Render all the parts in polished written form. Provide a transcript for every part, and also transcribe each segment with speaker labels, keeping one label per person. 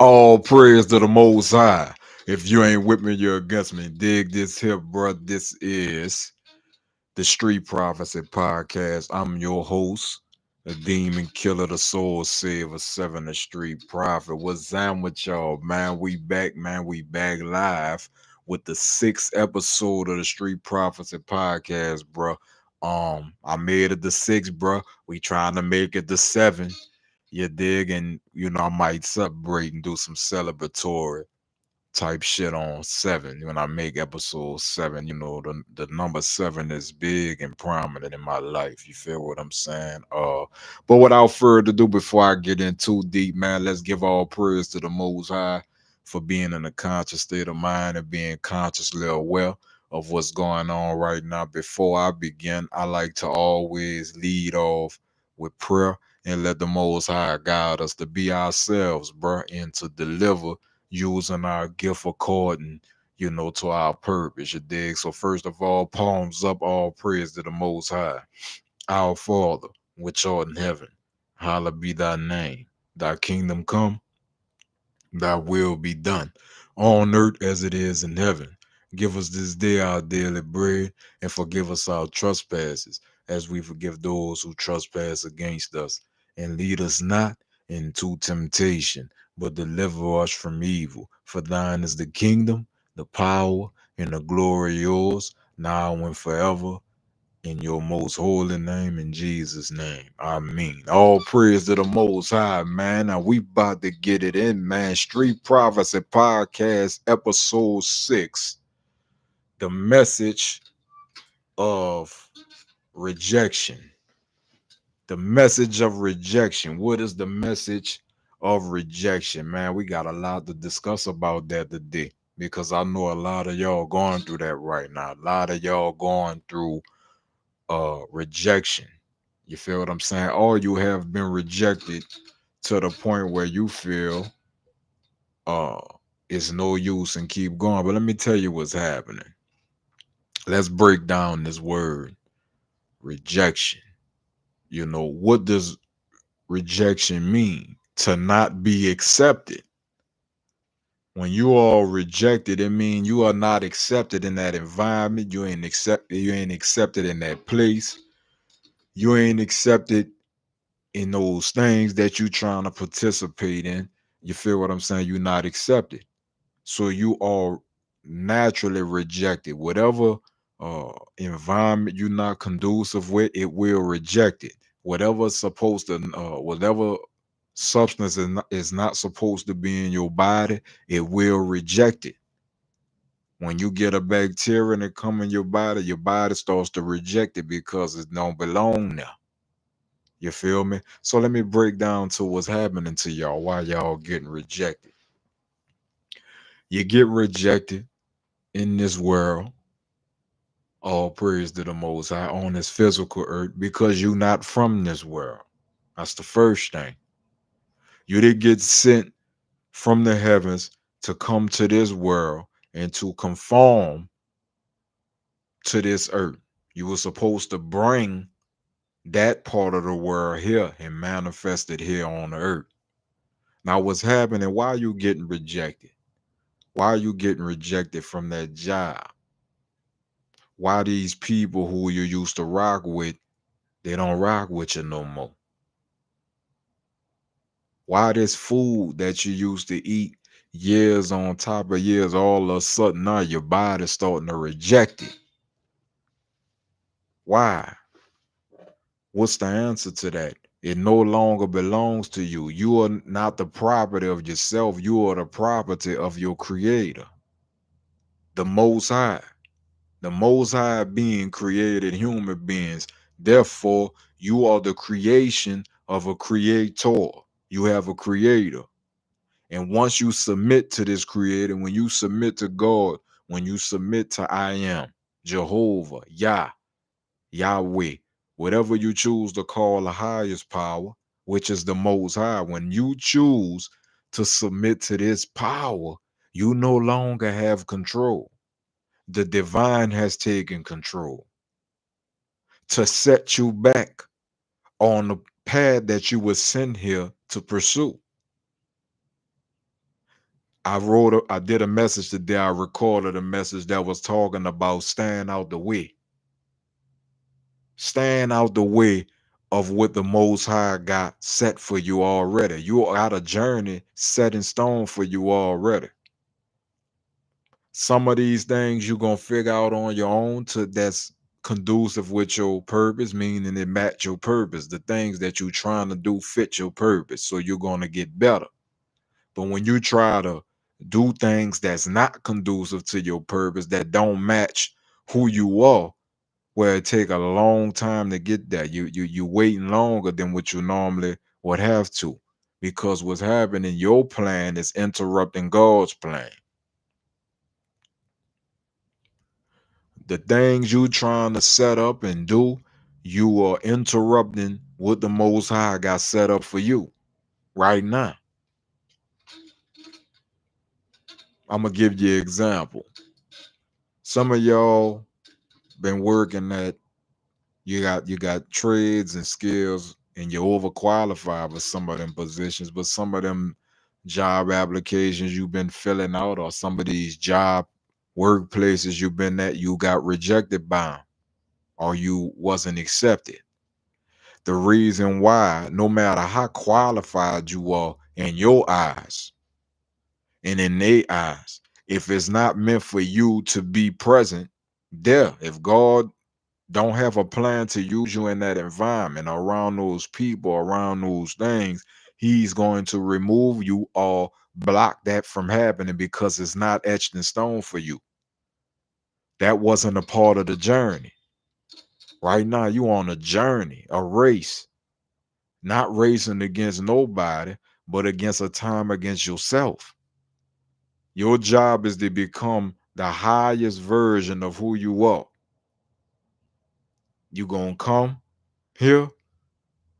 Speaker 1: All praise to the Most High. If you ain't with me, you're against me. Dig this here, bro. This is the Street Prophecy Podcast. I'm your host, the Demon Killer, the Soul Saver, Seven, the Street Prophet. What's up with y'all, man? We back, man. We back live with the sixth episode of the Street Prophecy Podcast, bro. I made it the six, bro. We trying to make it the seven. You dig? And I might celebrate and do some celebratory type shit on seven when I make episode seven. The number seven is big and prominent in my life. You feel what I'm saying? But without further ado, before I get in too deep, man, let's give all praise to the Most High for being in a conscious state of mind and being consciously aware of what's going on right now. Before I begin, I like to always lead off with prayer and let the Most High guide us to be ourselves, bruh, and to deliver using our gift according, to our purpose, you dig? So first of all, palms up, all praise to the Most High. Our Father, which art in heaven, hallowed be thy name. Thy kingdom come, thy will be done, on earth as it is in heaven. Give us this day our daily bread, and forgive us our trespasses, as we forgive those who trespass against us. And lead us not into temptation, but deliver us from evil. For thine is the kingdom, the power, and the glory yours, now and forever. In your most holy name, in Jesus' name. Amen. All praise to the Most High, man. Now we about to get it in, man. Street Prophecy Podcast, episode 6. The message of rejection. The message of rejection. What is the message of rejection, man? We got a lot to discuss about that today because I know a lot of y'all going through that right now. A lot of y'all going through rejection. You feel what I'm saying? Or you have been rejected to the point where you feel uh it's no use and keep going. But let me tell you what's happening. Let's break down this word rejection. What does rejection mean? To not be accepted. When you are rejected, it means you are not accepted in that environment. You ain't accepted in that place. You ain't accepted in those things that you trying to participate in. You feel what I'm saying? You're not accepted. So you are naturally rejected. Whatever environment you're not conducive with, it will reject it. Whatever substance is not supposed to be in your body, it will reject it. When you get a bacteria and it come in your body starts to reject it because it don't belong there. You feel me? So let me break down to what's happening to y'all, why y'all getting rejected. You get rejected in this world, all praise to the Most High, on this physical earth, because you're not from this world. That's the first thing. You didn't get sent from the heavens to come to this world and to conform to this earth. You were supposed to bring that part of the world here and manifest it here on the earth. Now, what's happening? Why are you getting rejected? Why are you getting rejected from that job? Why these people who you used to rock with, they don't rock with you no more? Why this food that you used to eat years on top of years, all of a sudden now your body's starting to reject it? Why? What's the answer to that? It no longer belongs to you. You are not the property of yourself. You are the property of your creator, the Most High. The Most High being created human beings. Therefore, you are the creation of a creator. You have a creator. And once you submit to this creator, when you submit to God, when you submit to I am, Jehovah, Yah, Yahweh, whatever you choose to call the highest power, which is the Most High, when you choose to submit to this power, you no longer have control. The divine has taken control to set you back on the path that you were sent here to pursue. I did a message today. I recorded a message that was talking about staying out the way, staying out the way of what the Most High got set for you already. You got a journey set in stone for you already. Some of these things you're gonna figure out on your own to that's conducive with your purpose, meaning it match your purpose. The things that you're trying to do fit your purpose, so you're gonna get better. But when you try to do things that's not conducive to your purpose, that don't match who you are, where it take a long time to get there. You waiting longer than what you normally would have to. Because what's happening, your plan is interrupting God's plan. The things you trying to set up and do, you are interrupting what the Most High got set up for you right now. I'm gonna give you an example. Some of y'all been working at you got trades and skills and you're overqualified for some of them positions, but some of them job applications you've been filling out or some of these job workplaces you've been at, you got rejected by 'em, or you wasn't accepted. The reason why, no matter how qualified you are in your eyes and in their eyes, if it's not meant for you to be present there, if God don't have a plan to use you in that environment, around those people, around those things, he's going to remove you or block that from happening because it's not etched in stone for you. That wasn't a part of the journey. Right now, you on a journey, a race, not racing against nobody, but against a time against yourself. Your job is to become the highest version of who you are. You gonna come here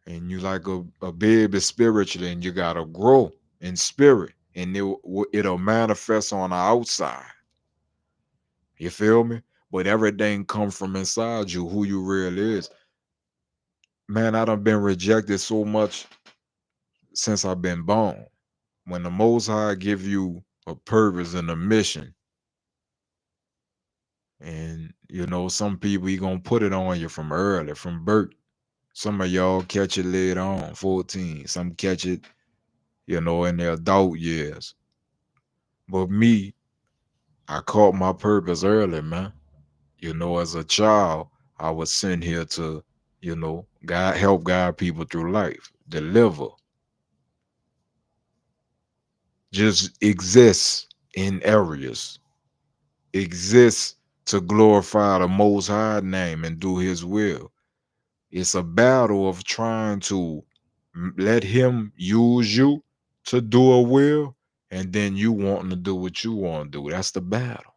Speaker 1: and you like a baby spiritually, and you gotta grow in spirit, and it'll manifest on the outside. You feel me? But everything comes from inside you, who you really is. Man, I done been rejected so much since I've been born. When the Most High give you a purpose and a mission, and some people he gonna put it on you from early, from birth. Some of y'all catch it later on, 14. Some catch it, in their adult years. But me, I caught my purpose early, man. As a child, I was sent here to, guide people through life, deliver, just exist in areas, exist to glorify the Most High name and do His will. It's a battle of trying to let Him use you to do a will, and then you wanting to do what you want to do. That's the battle.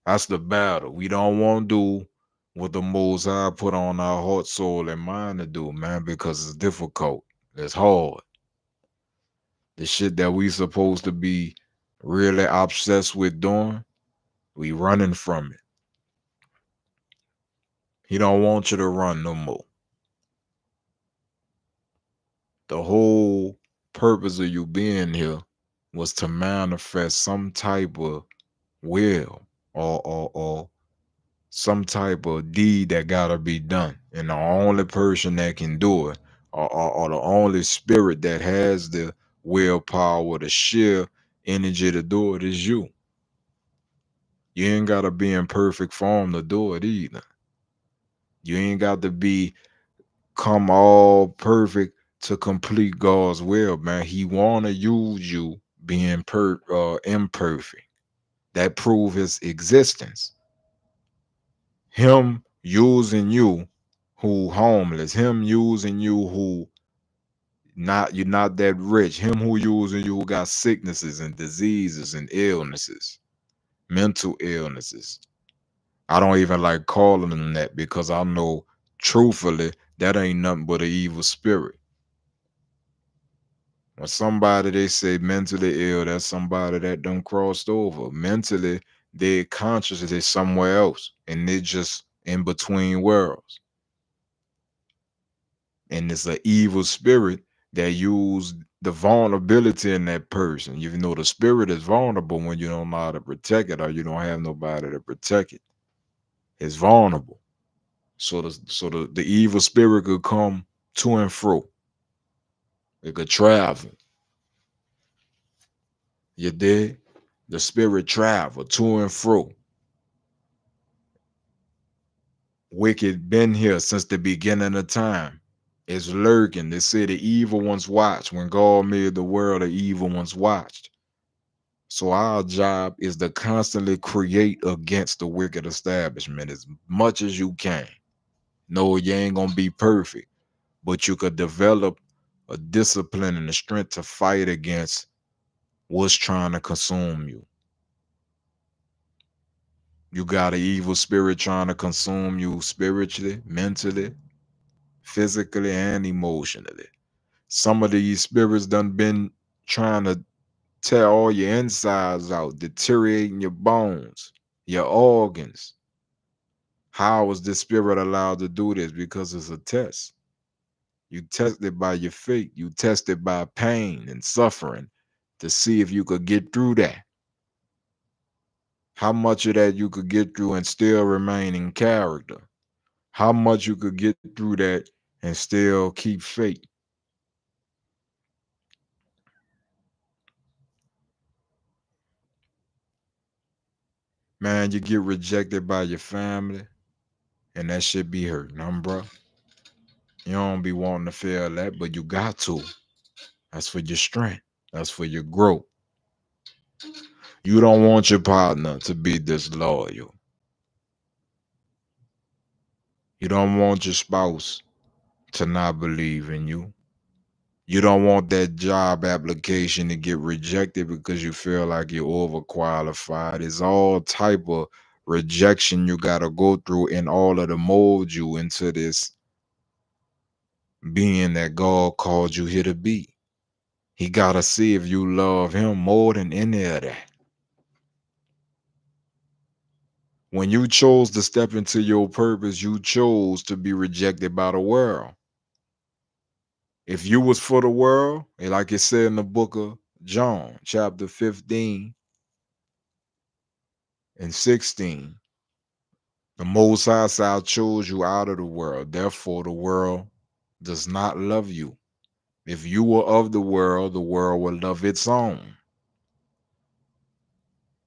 Speaker 1: That's the battle. We don't want to do what the Most High put on our heart, soul, and mind to do, man, because it's difficult. It's hard. The shit that we supposed to be really obsessed with doing, we running from it. He don't want you to run no more. The whole purpose of you being here was to manifest some type of will or some type of deed that gotta be done. And the only person that can do it, or the only spirit that has the willpower, the sheer energy to do it, is you. You ain't gotta be in perfect form to do it either. You ain't got to come all perfect to complete God's will, man. He wanna use you being imperfect. That prove his existence. Him using you who homeless, him using you who you're not that rich, him who using you who got sicknesses and diseases and illnesses, mental illnesses. I don't even like calling them that because I know truthfully that ain't nothing but an evil spirit. When somebody they say mentally ill, that's somebody that done crossed over. Mentally, their consciousness is somewhere else, and they're just in between worlds. And it's an evil spirit that use the vulnerability in that person. You know, the spirit is vulnerable when you don't know how to protect it or you don't have nobody to protect it. It's vulnerable. So the evil spirit could come to and fro. It could travel. You did? The spirit travel to and fro. Wicked been here since the beginning of time. It's lurking. They say the evil ones watched. When God made the world, the evil ones watched. So our job is to constantly create against the wicked establishment as much as you can. No, you ain't gonna be perfect, but you could develop a discipline and the strength to fight against what's trying to consume you. You got an evil spirit trying to consume you spiritually, mentally, physically, and emotionally. Some of these spirits done been trying to tear all your insides out, deteriorating your bones, your organs. How is this spirit allowed to do this? Because it's a test. You test it by your faith. You test it by pain and suffering to see if you could get through that. How much of that you could get through and still remain in character. How much you could get through that and still keep faith. Man, you get rejected by your family and that shit be hurting, bro. You don't be wanting to feel that, but you got to. That's for your strength. That's for your growth. You don't want your partner to be disloyal. You don't want your spouse to not believe in you. You don't want that job application to get rejected because you feel like you're overqualified. It's all type of rejection you got to go through in order to mold you into this being that God called you here to be. He got to see if you love him more than any of that. When you chose to step into your purpose, you chose to be rejected by the world. If you was for the world, and like it said in the book of John, chapter 15 and 16, the Most High Side chose you out of the world. Therefore, the world does not love you. If you were of the world would love its own.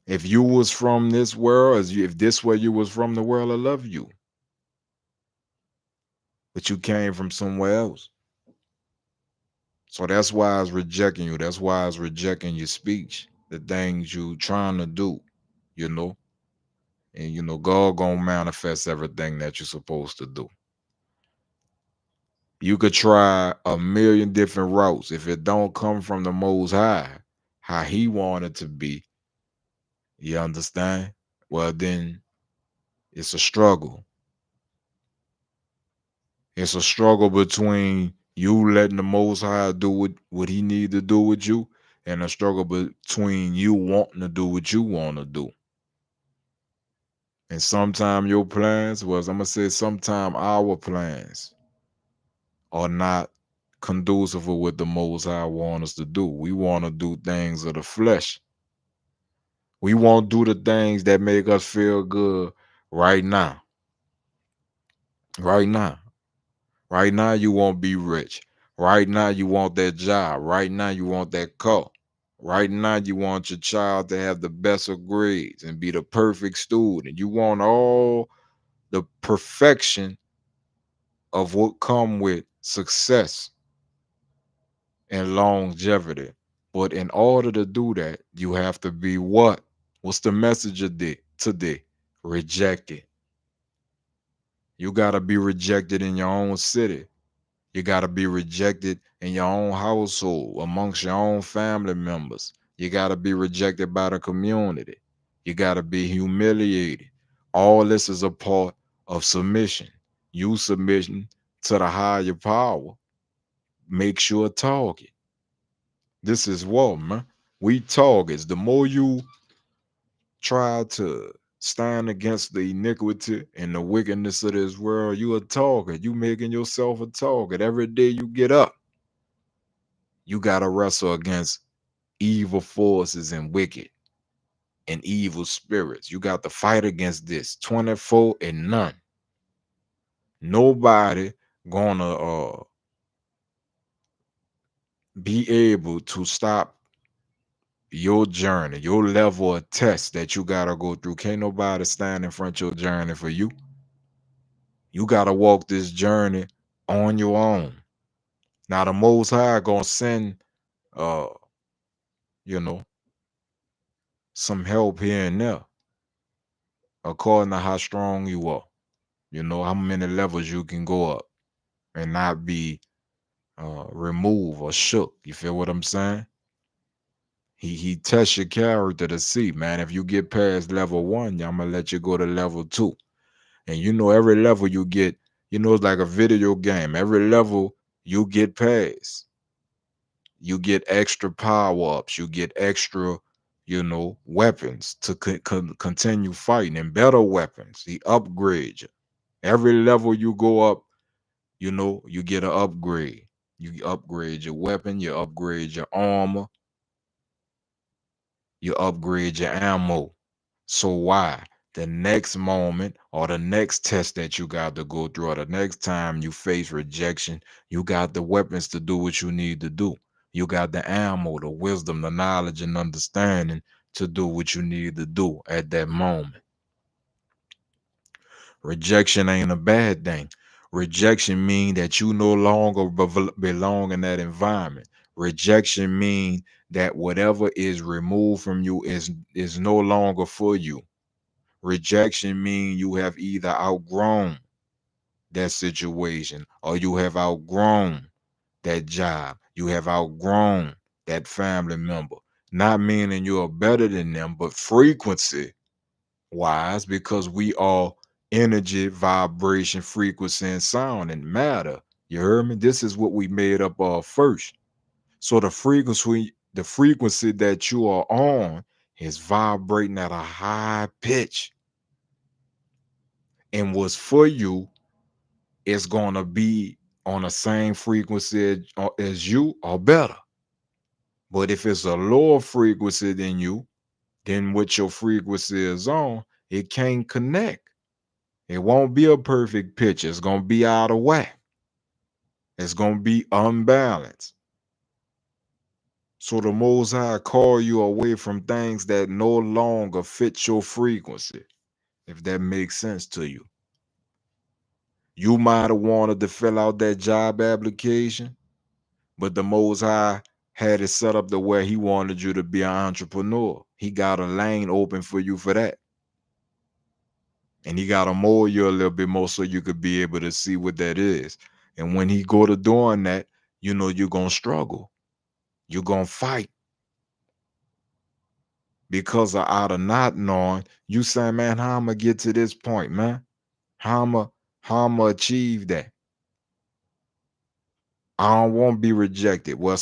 Speaker 1: If you was from this world, if this where you was from, the world will love you. But you came from somewhere else. So that's why it's rejecting you. That's why it's rejecting your speech, the things you trying to do, you know. And God gonna manifest everything that you're supposed to do. You could try a million different routes. If it don't come from the Most High, how He wanted to be, you understand? Well, then it's a struggle. It's a struggle between you letting the Most High do what He need to do with you, and a struggle between you wanting to do what you want to do. And sometime your plans, I'm gonna say sometime our plans are not conducive with what the Most High want us to do. We want to do things of the flesh. We won't do the things that make us feel good right now. Right now. Right now, you won't be rich. Right now, you want that job. Right now, you want that car. Right now, you want your child to have the best of grades and be the perfect student. You want all the perfection of what come with success and longevity. But in order to do that, you have to be what? What's the message of today? Rejected. You got to be rejected in your own city. You got to be rejected in your own household, amongst your own family members. You got to be rejected by the community. You got to be humiliated. All this is a part of submission. You submission to the higher power makes you a target. This is war, man. We targets. The more you try to stand against the iniquity and the wickedness of this world, you a target. You making yourself a target every day you get up. You gotta wrestle against evil forces and wicked and evil spirits. You got to fight against this 24 and none. Nobody gonna be able to stop your journey, your level of test that you gotta go through. Can't nobody stand in front of your journey for you. You gotta walk this journey on your own. Now the Most High gonna send uh, you know, some help here and there, according to how strong you are. You know, how many levels you can go up and not be removed or shook. You feel what I'm saying? He tests your character to see, man. If you get past level one, I'm gonna let you go to level two. And you know, every level you get, you know, it's like a video game. Every level you get past, you get extra power ups, you get extra, you know, weapons to continue fighting, and better weapons. He upgrades you. Every level you go up, you know, you get an upgrade. You upgrade your weapon, you upgrade your armor, you upgrade your ammo. So why? The next moment or the next test that you got to go through, or the next time you face rejection, you got the weapons to do what you need to do. You got the ammo, the wisdom, the knowledge, and understanding to do what you need to do at that moment. Rejection ain't a bad thing. Rejection mean that you no longer belong in that environment. Rejection mean that whatever is removed from you is no longer for you. Rejection mean you have either outgrown that situation, or you have outgrown that job. You have outgrown that family member. Not meaning you're better than them, but frequency wise, because we are energy, vibration, frequency, and sound and matter. You heard me? This is what we made up of first. So the frequency that you are on is vibrating at a high pitch. And what's for you is gonna be on the same frequency as you or better. But if it's a lower frequency than you, then what your frequency is on, it can't connect. It won't be a perfect pitch. It's gonna be out of whack. It's gonna be unbalanced. So the Most High call you away from things that no longer fit your frequency, if that makes sense to you. You might have wanted to fill out that job application, but the Most High had it set up to where he wanted you to be an entrepreneur. He got a lane open for you for that. And he got to mold you a little bit more so you could be able to see what that is. And when he go to doing that, you know you're going to struggle. You're going to fight because of out of not knowing. You say, man, how I'm going to get to this point, man? How I'm going to achieve that? I don't want to be rejected. Well,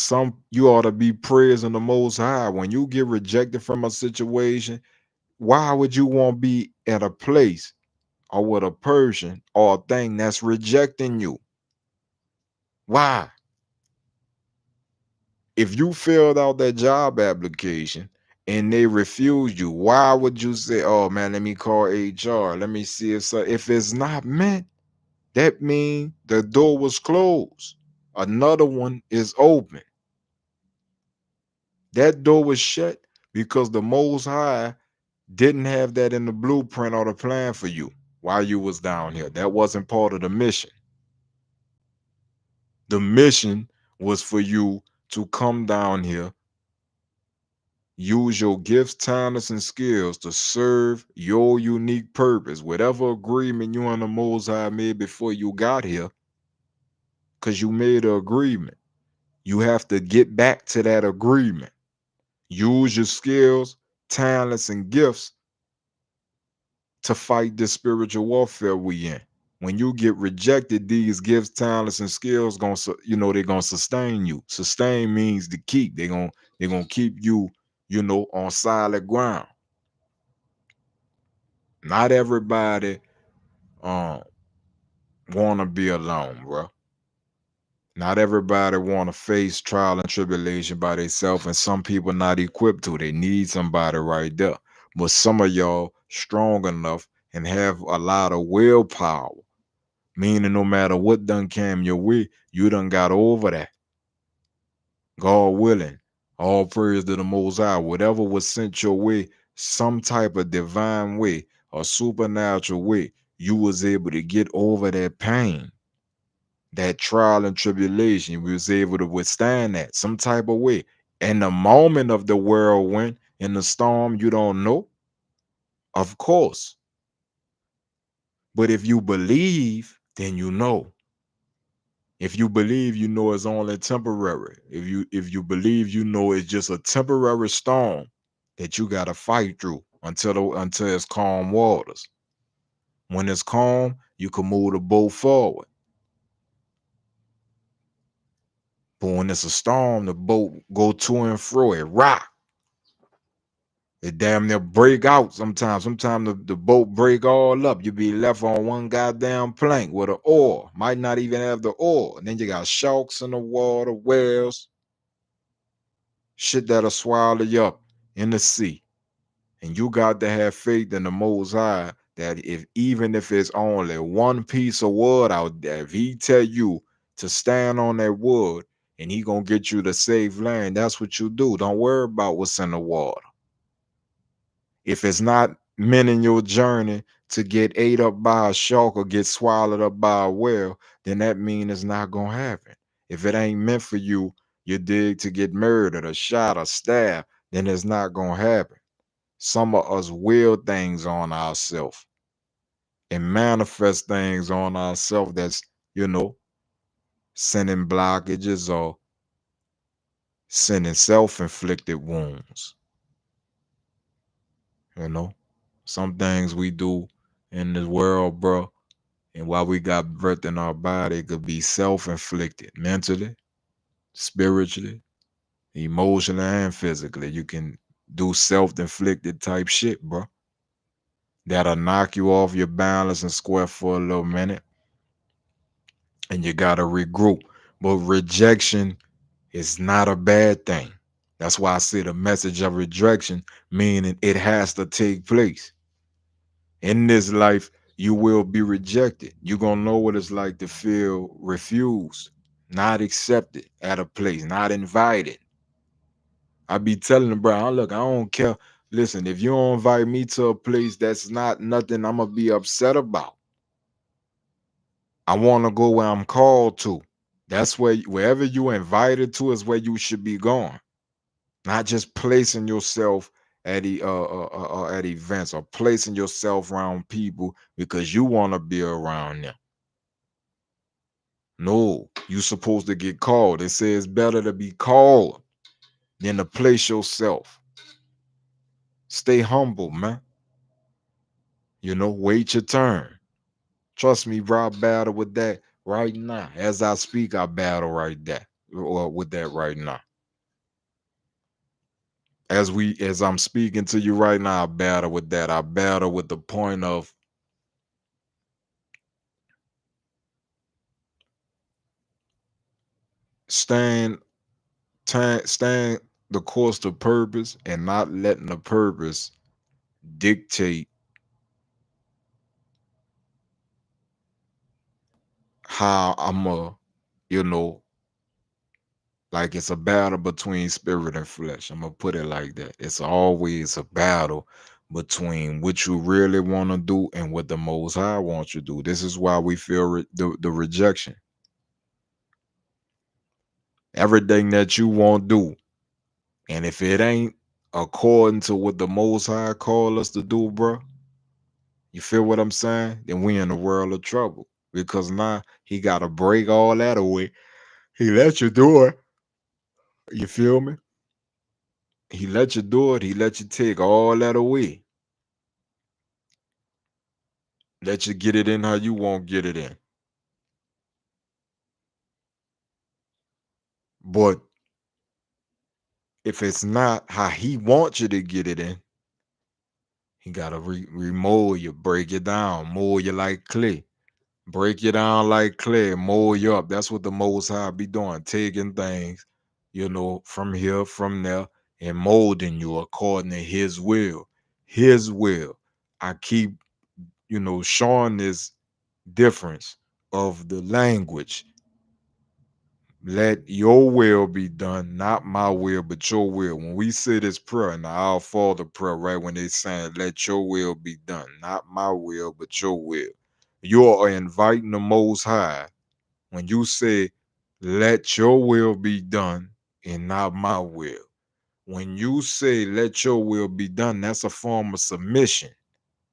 Speaker 1: you ought to be praising the Most High. When you get rejected from a situation, why would you want to be at a place or with a person or a thing that's rejecting you? Why? If you filled out that job application and they refused you, why would you say, oh man, let me call HR? Let me see if it's not meant, that means the door was closed. Another one is open. That door was shut because the Most High didn't have that in the blueprint or the plan for you while you was down here. That wasn't part of the mission. The mission was for you to come down here, use your gifts, talents, and skills to serve your unique purpose. Whatever agreement you and the Most High made before you got here, because you made an agreement, you have to get back to that agreement. Use your skills, talents, and gifts to fight this spiritual warfare we in. When you get rejected, these gifts, talents, and skills they're gonna sustain you. Sustain means to keep. They're gonna keep you, on solid ground. Not everybody wanna be alone, bro. Not everybody want to face trial and tribulation by themselves, and some people not equipped to. They need somebody right there. But some of y'all strong enough and have a lot of willpower, meaning no matter what done came your way, you done got over that. God willing, all praise to the Most High. Whatever was sent your way, some type of divine way or supernatural way, you was able to get over that pain, that trial and tribulation. You was able to withstand that some type of way. In the moment of the whirlwind, in the storm, you don't know, of course. But if you believe, then you know. If you believe, you know it's only temporary. If you believe, you know it's just a temporary storm that you gotta fight through until it's calm waters. When it's calm, you can move the boat forward. But when it's a storm, the boat go to and fro. It rock. It damn near break out sometimes. Sometimes the boat break all up. You be left on one goddamn plank with an oar. Might not even have the oar. And then you got sharks in the water, whales, shit that'll swallow you up in the sea. And you got to have faith in the Most High that even if it's only one piece of wood out there, if he tell you to stand on that wood and he gonna get you to safe land, that's what you do. Don't worry about what's in the water. If it's not meant in your journey to get ate up by a shark or get swallowed up by a whale, then that means it's not gonna happen. If it ain't meant for you, you dig to get murdered or shot or stabbed, then it's not gonna happen. Some of us will things on ourselves and manifest things on ourselves that's, you know, sending blockages or sending self-inflicted wounds. You know, some things we do in this world, bro, and while we got breath in our body, it could be self-inflicted mentally, spiritually, emotionally, and physically. You can do self-inflicted type shit, bro. That'll knock you off your balance and square for a little minute, and you gotta regroup. But rejection is not a bad thing. That's why I say the message of rejection, meaning it has to take place. In this life, you will be rejected. You're gonna know what it's like to feel refused, not accepted at a place, not invited. I be telling them, bro, look, I don't care. Listen, if you don't invite me to a place that's not nothing I'm gonna be upset about. I want to go where I'm called to. That's wherever you invited to is where you should be going. Not just placing yourself at events or placing yourself around people because you want to be around them. No, you supposed to get called. It says better to be called than to place yourself. Stay humble, man. You know, wait your turn. Trust me, bro, I battle with that right now. As I speak, I battle with that right now. As I'm speaking to you right now, I battle with that. I battle with the point of staying staying the course to purpose and not letting the purpose dictate how I'm a, you know, like it's a battle between spirit and flesh. I'm gonna put it like that. It's always a battle between what you really want to do and what the Most High wants you to do. This is why we feel the rejection. Everything that you won't do, and if it ain't according to what the Most High call us to do, bro, you feel what I'm saying? Then we in the world of trouble because now he got to break all that away. He let you do it. You feel me? He let you do it. He let you take all that away. Let you get it in how you won't get it in. But if it's not how he wants you to get it in, he got to remold you, break you down, mold you like clay. Break you down like clay, mold you up. That's what the Most High be doing, taking things, from here, from there, and molding you according to His will. His will. I keep, showing this difference of the language. Let your will be done, not my will, but your will. When we say this prayer in the Our Father prayer, right, when they saying, let your will be done, not my will, but your will. You are inviting the Most High when you say, let your will be done and not my will. When you say, let your will be done, that's a form of submission.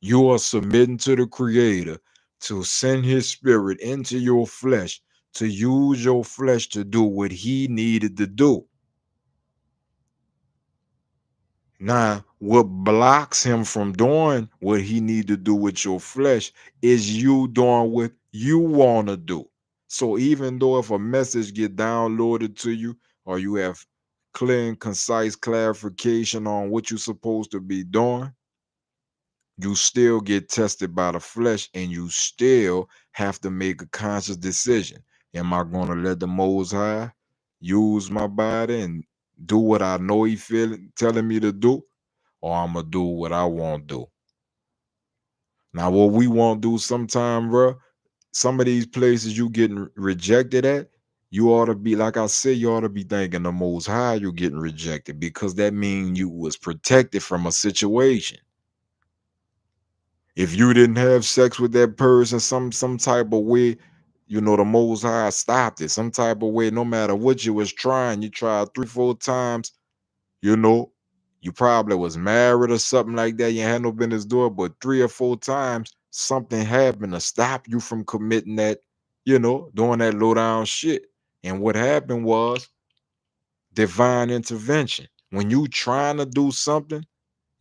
Speaker 1: You are submitting to the Creator to send His Spirit into your flesh, to use your flesh to do what He needed to do. Now, what blocks Him from doing what He need to do with your flesh is you doing what you want to do. So even though if a message get downloaded to you, or you have clear and concise clarification on what you're supposed to be doing, you still get tested by the flesh, and you still have to make a conscious decision. Am I going to let the Most High use my body and do what I know He telling me to do, or I'm going to do what I want to do? Now, what we want to do sometime, bro, some of these places you getting rejected at, you ought to be, like I said, you ought to be thanking the Most High you're getting rejected, because that means you was protected from a situation. If you didn't have sex with that person some type of way, the Most High stopped it. Some type of way, no matter what you was trying, you tried 3, 4 times, you know, you probably was married or something like that. You had no business doing, but 3 or 4 times something happened to stop you from committing that, doing that low down shit. And what happened was divine intervention. When you trying to do something,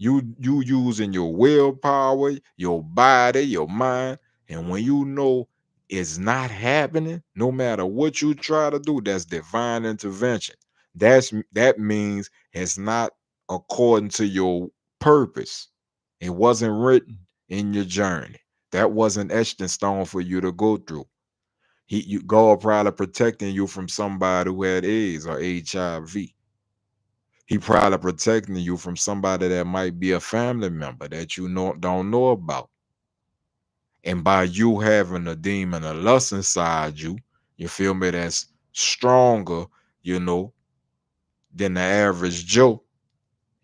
Speaker 1: you using your willpower, your body, your mind, and when you know it's not happening, no matter what you try to do, that's divine intervention. That means it's not according to your purpose. It wasn't written in your journey. That wasn't etched in stone for you to go through. God probably protecting you from somebody who had AIDS or HIV. He probably protecting you from somebody that might be a family member that you don't know about. And by you having a demon of lust inside you, you feel me, that's stronger, you know, than the average Joe.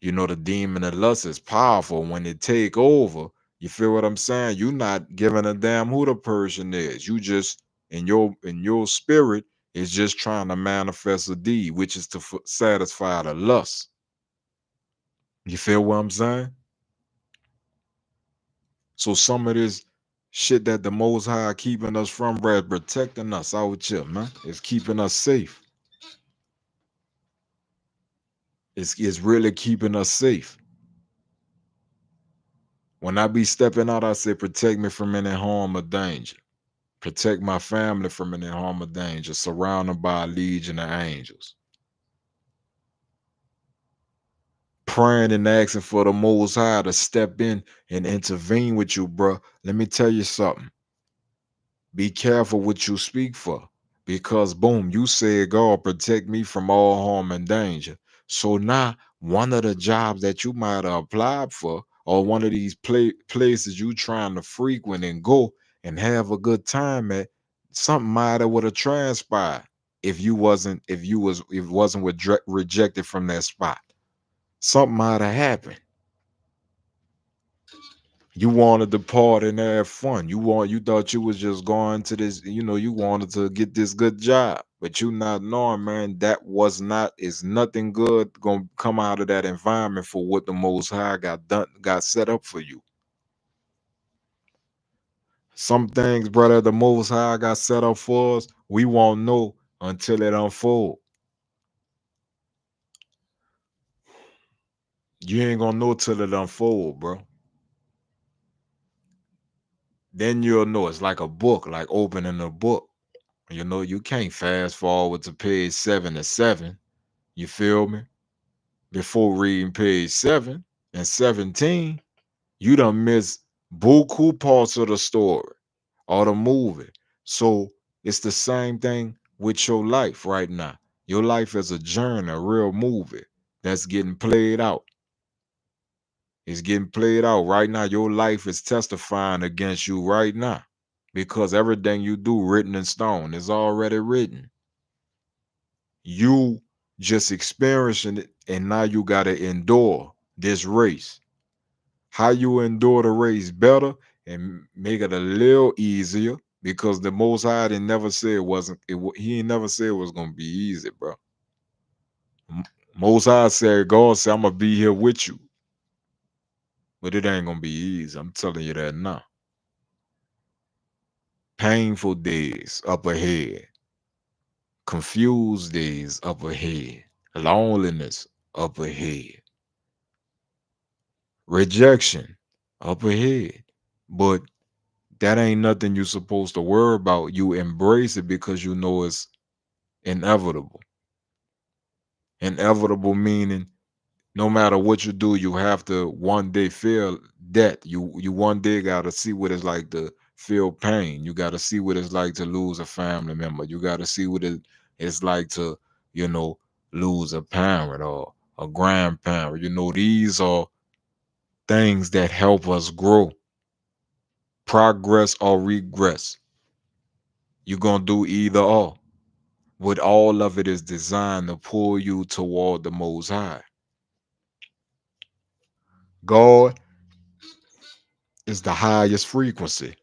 Speaker 1: The demon of lust is powerful. When it take over, you feel what I'm saying? You not giving a damn who the person is. You just in your spirit is just trying to manifest a deed, which is to satisfy the lust. You feel what I'm saying? So some of this shit that the Most High keeping us from, bro, is protecting us out here, man. It's keeping us safe. It's really keeping us safe. When I be stepping out, I say, protect me from any harm or danger. Protect my family from any harm or danger, surrounded by a legion of angels. Praying and asking for the Most High to step in and intervene with you, bro. Let me tell you something. Be careful what you speak for, because boom, you said, God protect me from all harm and danger. So now one of the jobs that you might have applied for, or one of these places you trying to frequent and go and have a good time at, something might have would have transpired if it wasn't rejected from that spot. Something might have happened. You wanted to party and have fun. You thought you was just going to this, you wanted to get this good job. But you not knowing, man, that was not, is nothing good gonna come out of that environment for what the Most High got set up for you. Some things, brother, the Most High got set up for us, we won't know until it unfold. You ain't gonna know till it unfold, bro. Then you'll know. It's like a book, like opening a book. You can't fast forward to page 77. You feel me? Before reading page 7 and 17, you done miss buku parts of the story or the movie. So it's the same thing with your life right now. Your life is a journey, a real movie that's getting played out. It's getting played out right now. Your life is testifying against you right now because everything you do written in stone is already written. You just experiencing it, and now you got to endure this race. How you endure the race better and make it a little easier because the Most High didn't never say it wasn't. He ain't never said it was gonna be easy, bro. Most High said, God said, I'm gonna be here with you, but it ain't gonna be easy. I'm telling you that now. Painful days up ahead, confused days up ahead, loneliness up ahead, rejection up ahead. But that ain't nothing you supposed to worry about. You embrace it because you know it's inevitable. Inevitable meaning no matter what you do, you have to one day feel that. You one day gotta see what it's like to feel pain. You gotta see what it's like to lose a family member. You gotta see what it's like to, you know, lose a parent or a grandparent. You know, these are things that help us grow, progress or regress. You're gonna do either or. But all of it is designed to pull you toward the Most High. God is the highest frequency.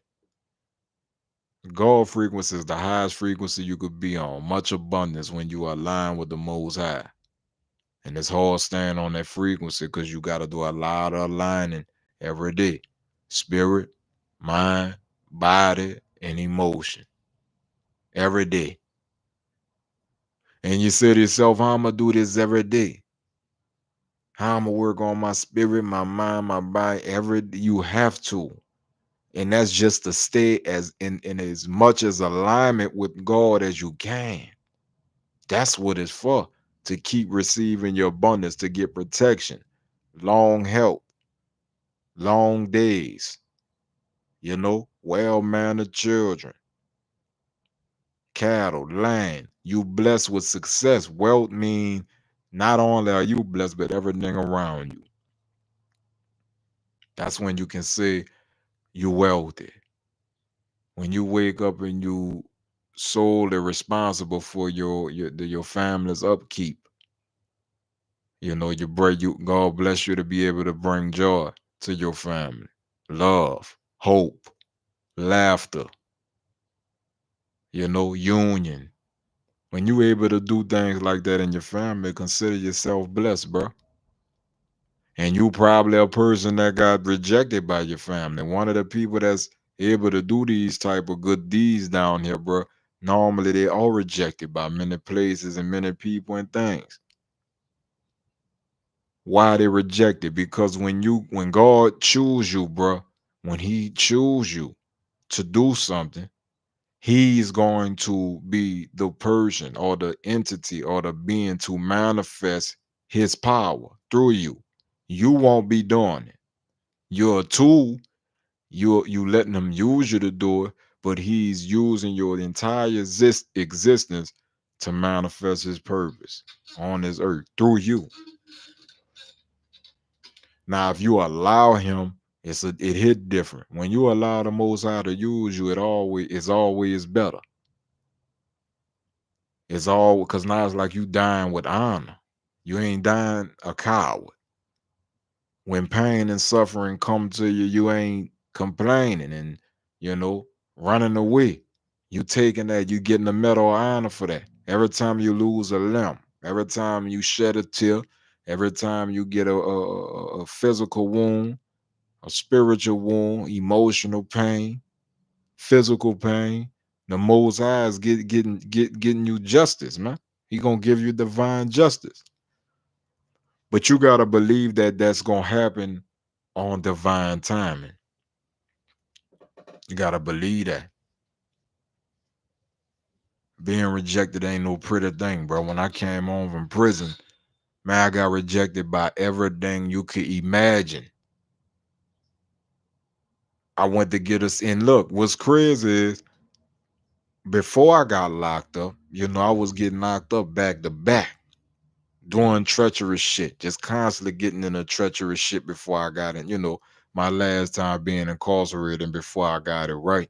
Speaker 1: God frequency is the highest frequency you could be on. Much abundance when you are aligned with the Most High. And it's hard staying on that frequency because you got to do a lot of aligning every day. Spirit, mind, body, and emotion. Every day. And you say to yourself, how I'm going to do this every day? How I'm going to work on my spirit, my mind, my body? You have to. And that's just to stay in as much as alignment with God as you can. That's what it's for. To keep receiving your abundance, to get protection, long health, long days, well-mannered children, cattle, land. You blessed with success. Wealth mean not only are you blessed, but everything around you. That's when you can say you're wealthy. When you wake up and you solely responsible for your family's upkeep. God bless you to be able to bring joy to your family, love, hope, laughter, union. When you able to do things like that in your family, consider yourself blessed, bro. And you probably a person that got rejected by your family. One of the people that's able to do these type of good deeds down here, bro. Normally they are rejected by many places and many people and things. Why they rejected? Because when God choose you, bro, when he choose you to do something, he's going to be the person or the entity or the being to manifest his power through you. You won't be doing it. You're a tool. You letting him use you to do it, but he's using your entire existence to manifest his purpose on this earth through you. Now, if you allow him, it hit different. When you allow the Most High to use you, it's always better. It's all because now it's like you dying with honor. You ain't dying a coward. When pain and suffering come to you, you ain't complaining and you know running away. You taking that, you getting a medal of honor for that. Every time you lose a limb, every time you shed a tear, every time you get a physical wound, a spiritual wound, emotional pain, physical pain. The Most High is getting you justice, man. He gonna give you divine justice, but you gotta believe that that's gonna happen on divine timing. You gotta believe that. Being rejected ain't no pretty thing, bro. When I came home from prison, man, I got rejected by everything you could imagine. I went to get us in. Look, what's crazy is before I got locked up, I was getting locked up back to back, doing treacherous shit, just constantly getting into treacherous shit before I got in, my last time being incarcerated and before I got it right.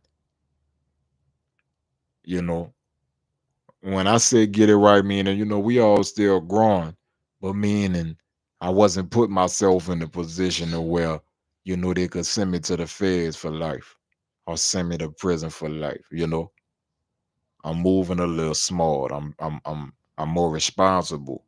Speaker 1: You know, when I say get it right, meaning, we all still growing, but meaning I wasn't putting myself in a position to where, they could send me to the feds for life or send me to prison for life. I'm moving a little smart. I'm more responsible,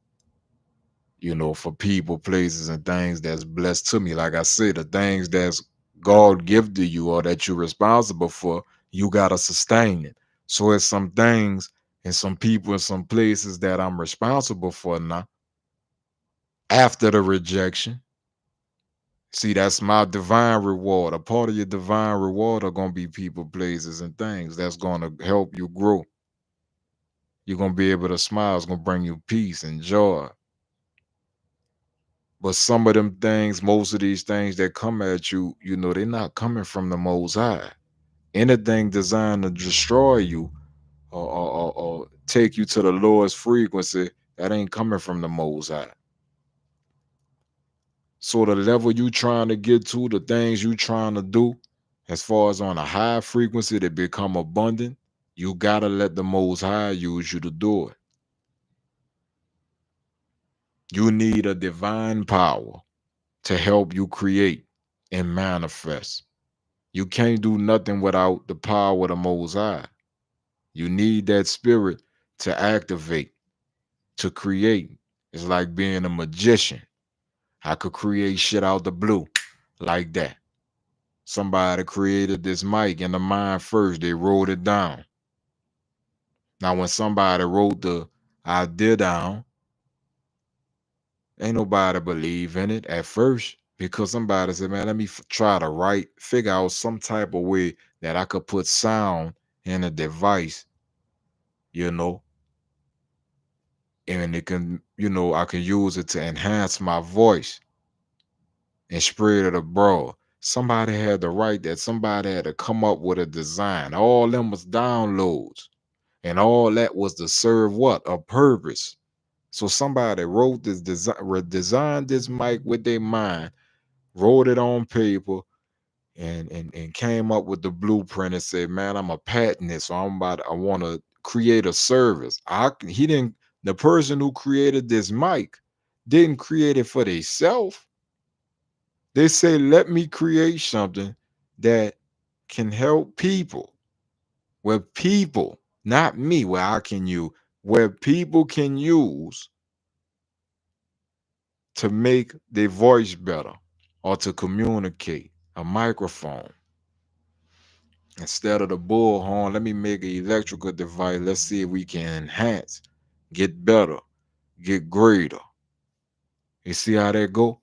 Speaker 1: for people, places, and things that's blessed to me. Like I said, the things that's God gifted to you or that you're responsible for, you gotta sustain it. So it's some things and some people and some places that I'm responsible for now after the rejection. See, that's my divine reward. A part of your divine reward are gonna be people, places, and things that's gonna help you grow. You're gonna be able to smile. It's gonna bring you peace and joy. But some of them things, most of these things that come at you, they're not coming from the Most High. Anything designed to destroy you or take you to the lowest frequency, that ain't coming from the Most High. So the level you trying to get to, the things you trying to do, as far as on a high frequency to become abundant, you gotta let the Most High use you to do it. You need a divine power to help you create and manifest. You can't do nothing without the power of the Most High. You need that spirit to activate, to create. It's like being a magician. I could create shit out the blue like that. Somebody created this mic in the mind first. They wrote it down. Now, when somebody wrote the idea down, ain't nobody believe in it at first because somebody said, man, let me try to figure out some type of way that I could put sound in a device, you know, and it can, I can use it to enhance my voice and spread it abroad. Somebody had to write that. Somebody had to come up with a design. All them was downloads. And all that was to serve what? A purpose. So somebody wrote this design, designed this mic with their mind, wrote it on paper, and came up with the blueprint and said, "Man, I'm a patent this, so I want to create a service." He didn't. The person who created this mic didn't create it for themselves. They say, "Let me create something that can help people, where people, not me, where people can use to make their voice better or to communicate. A microphone." Instead of the bullhorn, let me make an electrical device. Let's see if we can enhance, get better, get greater. You see how that go?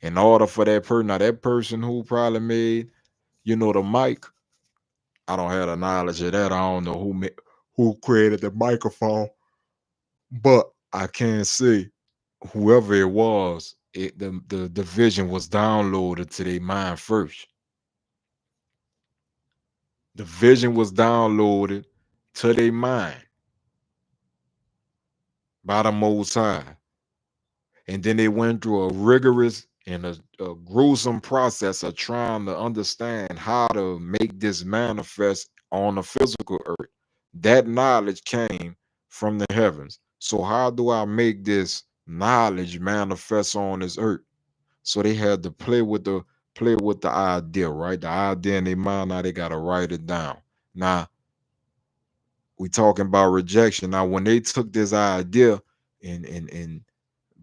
Speaker 1: In order for that person, now that person who probably made, the mic, I don't have the knowledge of that. I don't know who created the microphone, but I can say whoever it was, the vision was downloaded to their mind first. The vision was downloaded to their mind by the Most High. And then they went through a rigorous and a gruesome process of trying to understand how to make this manifest on the physical earth. That knowledge came from the heavens. So how do I make this knowledge manifest on this earth? So they had to play with the idea, right? The idea in their mind. Now they gotta write it down. Now we talking about rejection. Now when they took this idea and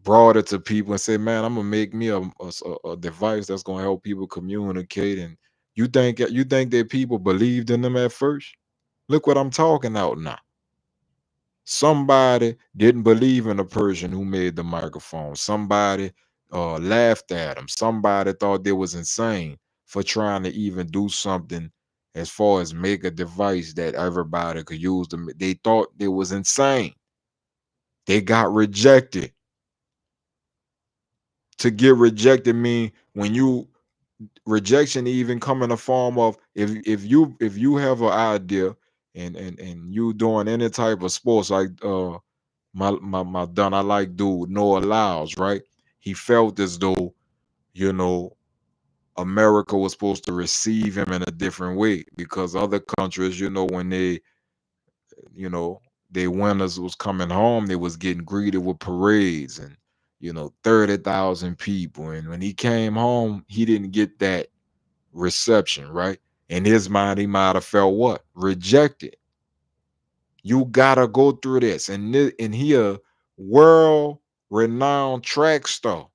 Speaker 1: brought it to people and said, "Man, I'm gonna make me a device that's gonna help people communicate." And you think that people believed in them at first? Look what I'm talking about now. Somebody didn't believe in the person who made the microphone. Somebody laughed at him. Somebody thought they was insane for trying to even do something as far as make a device that everybody could use. They thought they was insane. They got rejected. To get rejected mean when you rejection even come in the form of if you have an idea and you doing any type of sports like my done I like dude Noah Lyles, right? He felt as though, you know, America was supposed to receive him in a different way because other countries, you know, when you know, their winners was coming home, they was getting greeted with parades and, 30,000 people. And when he came home, he didn't get that reception, right? In his mind, he might have felt what? Rejected. You gotta go through this. And he a world renowned track star.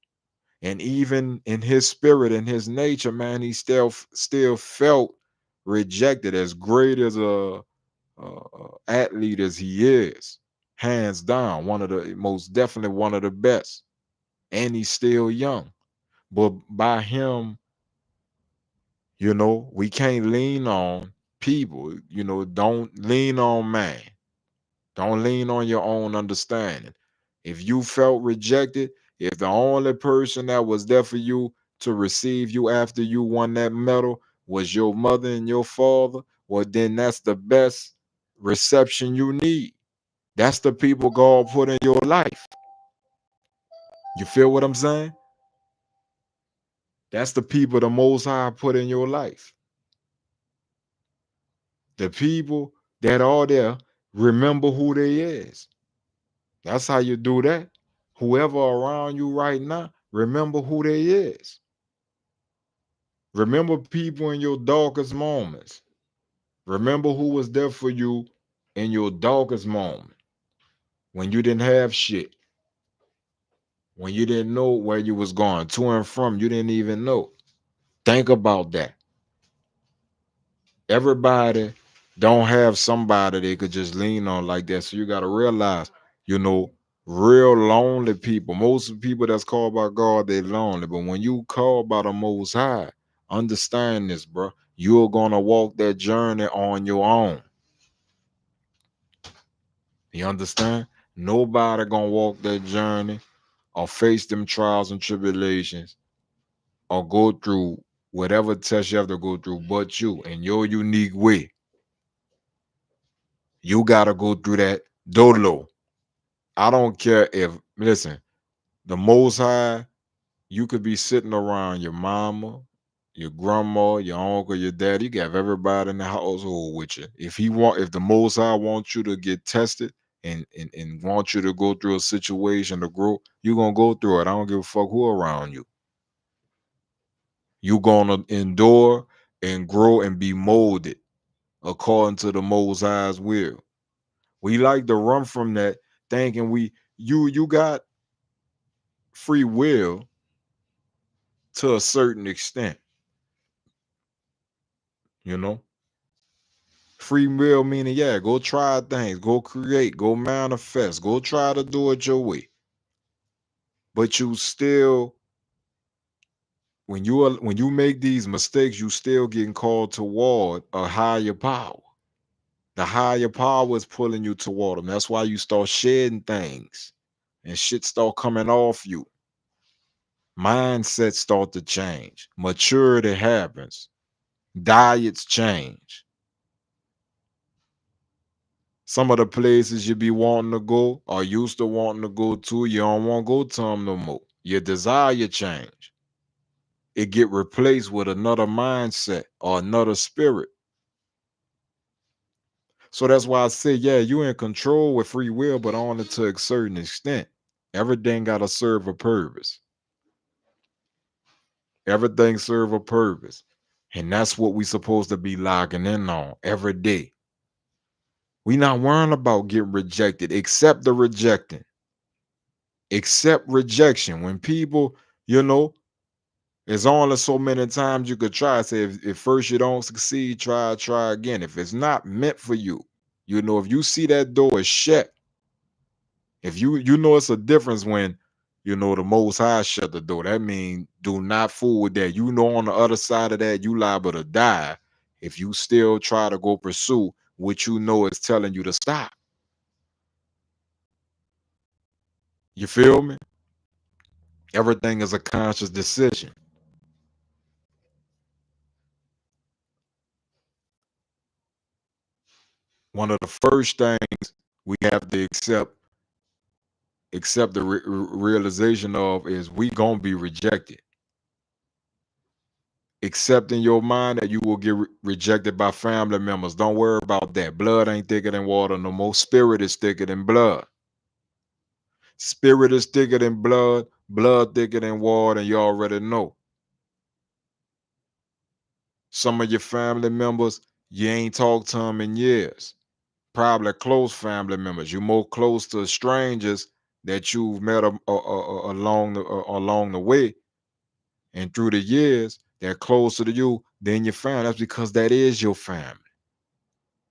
Speaker 1: And even in his spirit and his nature, man, he still felt rejected. As great as a athlete as he is, hands down, one of the most definitely one of the best. And he's still young. But by him, we can't lean on people. Don't lean on man. Don't lean on your own understanding. If you felt rejected, if the only person that was there for you to receive you after you won that medal was your mother and your father, well, then that's the best reception you need. That's the people God put in your life. You feel what I'm saying? That's the people the Most High put in your life. The people that are there, remember who they is. That's how you do that. Whoever around you right now, remember who they is. Remember people in your darkest moments. Remember who was there for you in your darkest moment when you didn't have shit, when you didn't know where you was going to and from. You didn't even know. Think about that. Everybody don't have somebody they could just lean on like that. So you got to realize, you know, real lonely people, most people that's called by God, they lonely. But when you called by the Most High, understand this, bro. You're going to walk that journey on your own. You understand? Nobody going to walk that journey or face them trials and tribulations or go through whatever test you have to go through but you in your unique way. You got to go through that dolo. I don't care if, listen, the Most High, you could be sitting around your mama, your grandma, your uncle, your dad. You got everybody in the household with you. If the Most High wants you to get tested and want you to go through a situation to grow, you're going to go through it. I don't give a fuck who around you. You're going to endure and grow and be molded according to the Most High's will. We like to run from that thinking you got free will to a certain extent, you know. Free will meaning, yeah, go try things, go create, go manifest, go try to do it your way. But you still, when you make these mistakes, you still getting called toward a higher power. The higher power is pulling you toward them. That's why you start shedding things and shit start coming off you. Mindsets start to change. Maturity happens. Diets change. Some of the places you be wanting to go or used to wanting to go to, you don't want to go to them no more. Your desire change. It get replaced with another mindset or another spirit. So that's why I say, yeah, you in control with free will, but only to a certain extent. Everything got to serve a purpose. Everything serve a purpose. And that's what we supposed to be logging in on every day. We not worrying about getting rejected, accept the rejecting. Accept rejection. When people, you know, there's only so many times you could try. Say if first you don't succeed, try again. If it's not meant for you, if you see that door is shut, if you know it's a difference when the Most High shut the door. That means do not fool with that. On the other side of that, you liable to die if you still try to go pursue what you know is telling you to stop. You feel me? Everything is a conscious decision. One of the first things we have to accept the realization of is we gonna be rejected. Accept in your mind that you will get rejected by family members. Don't worry about that. Blood ain't thicker than water no more. Spirit is thicker than blood. Spirit is thicker than blood. Blood thicker than water, and you already know. Some of your family members, you ain't talked to them in years. Probably close family members. You're more close to strangers that you've met along the way and through the years. They're closer to you than your family. That's because that is your family.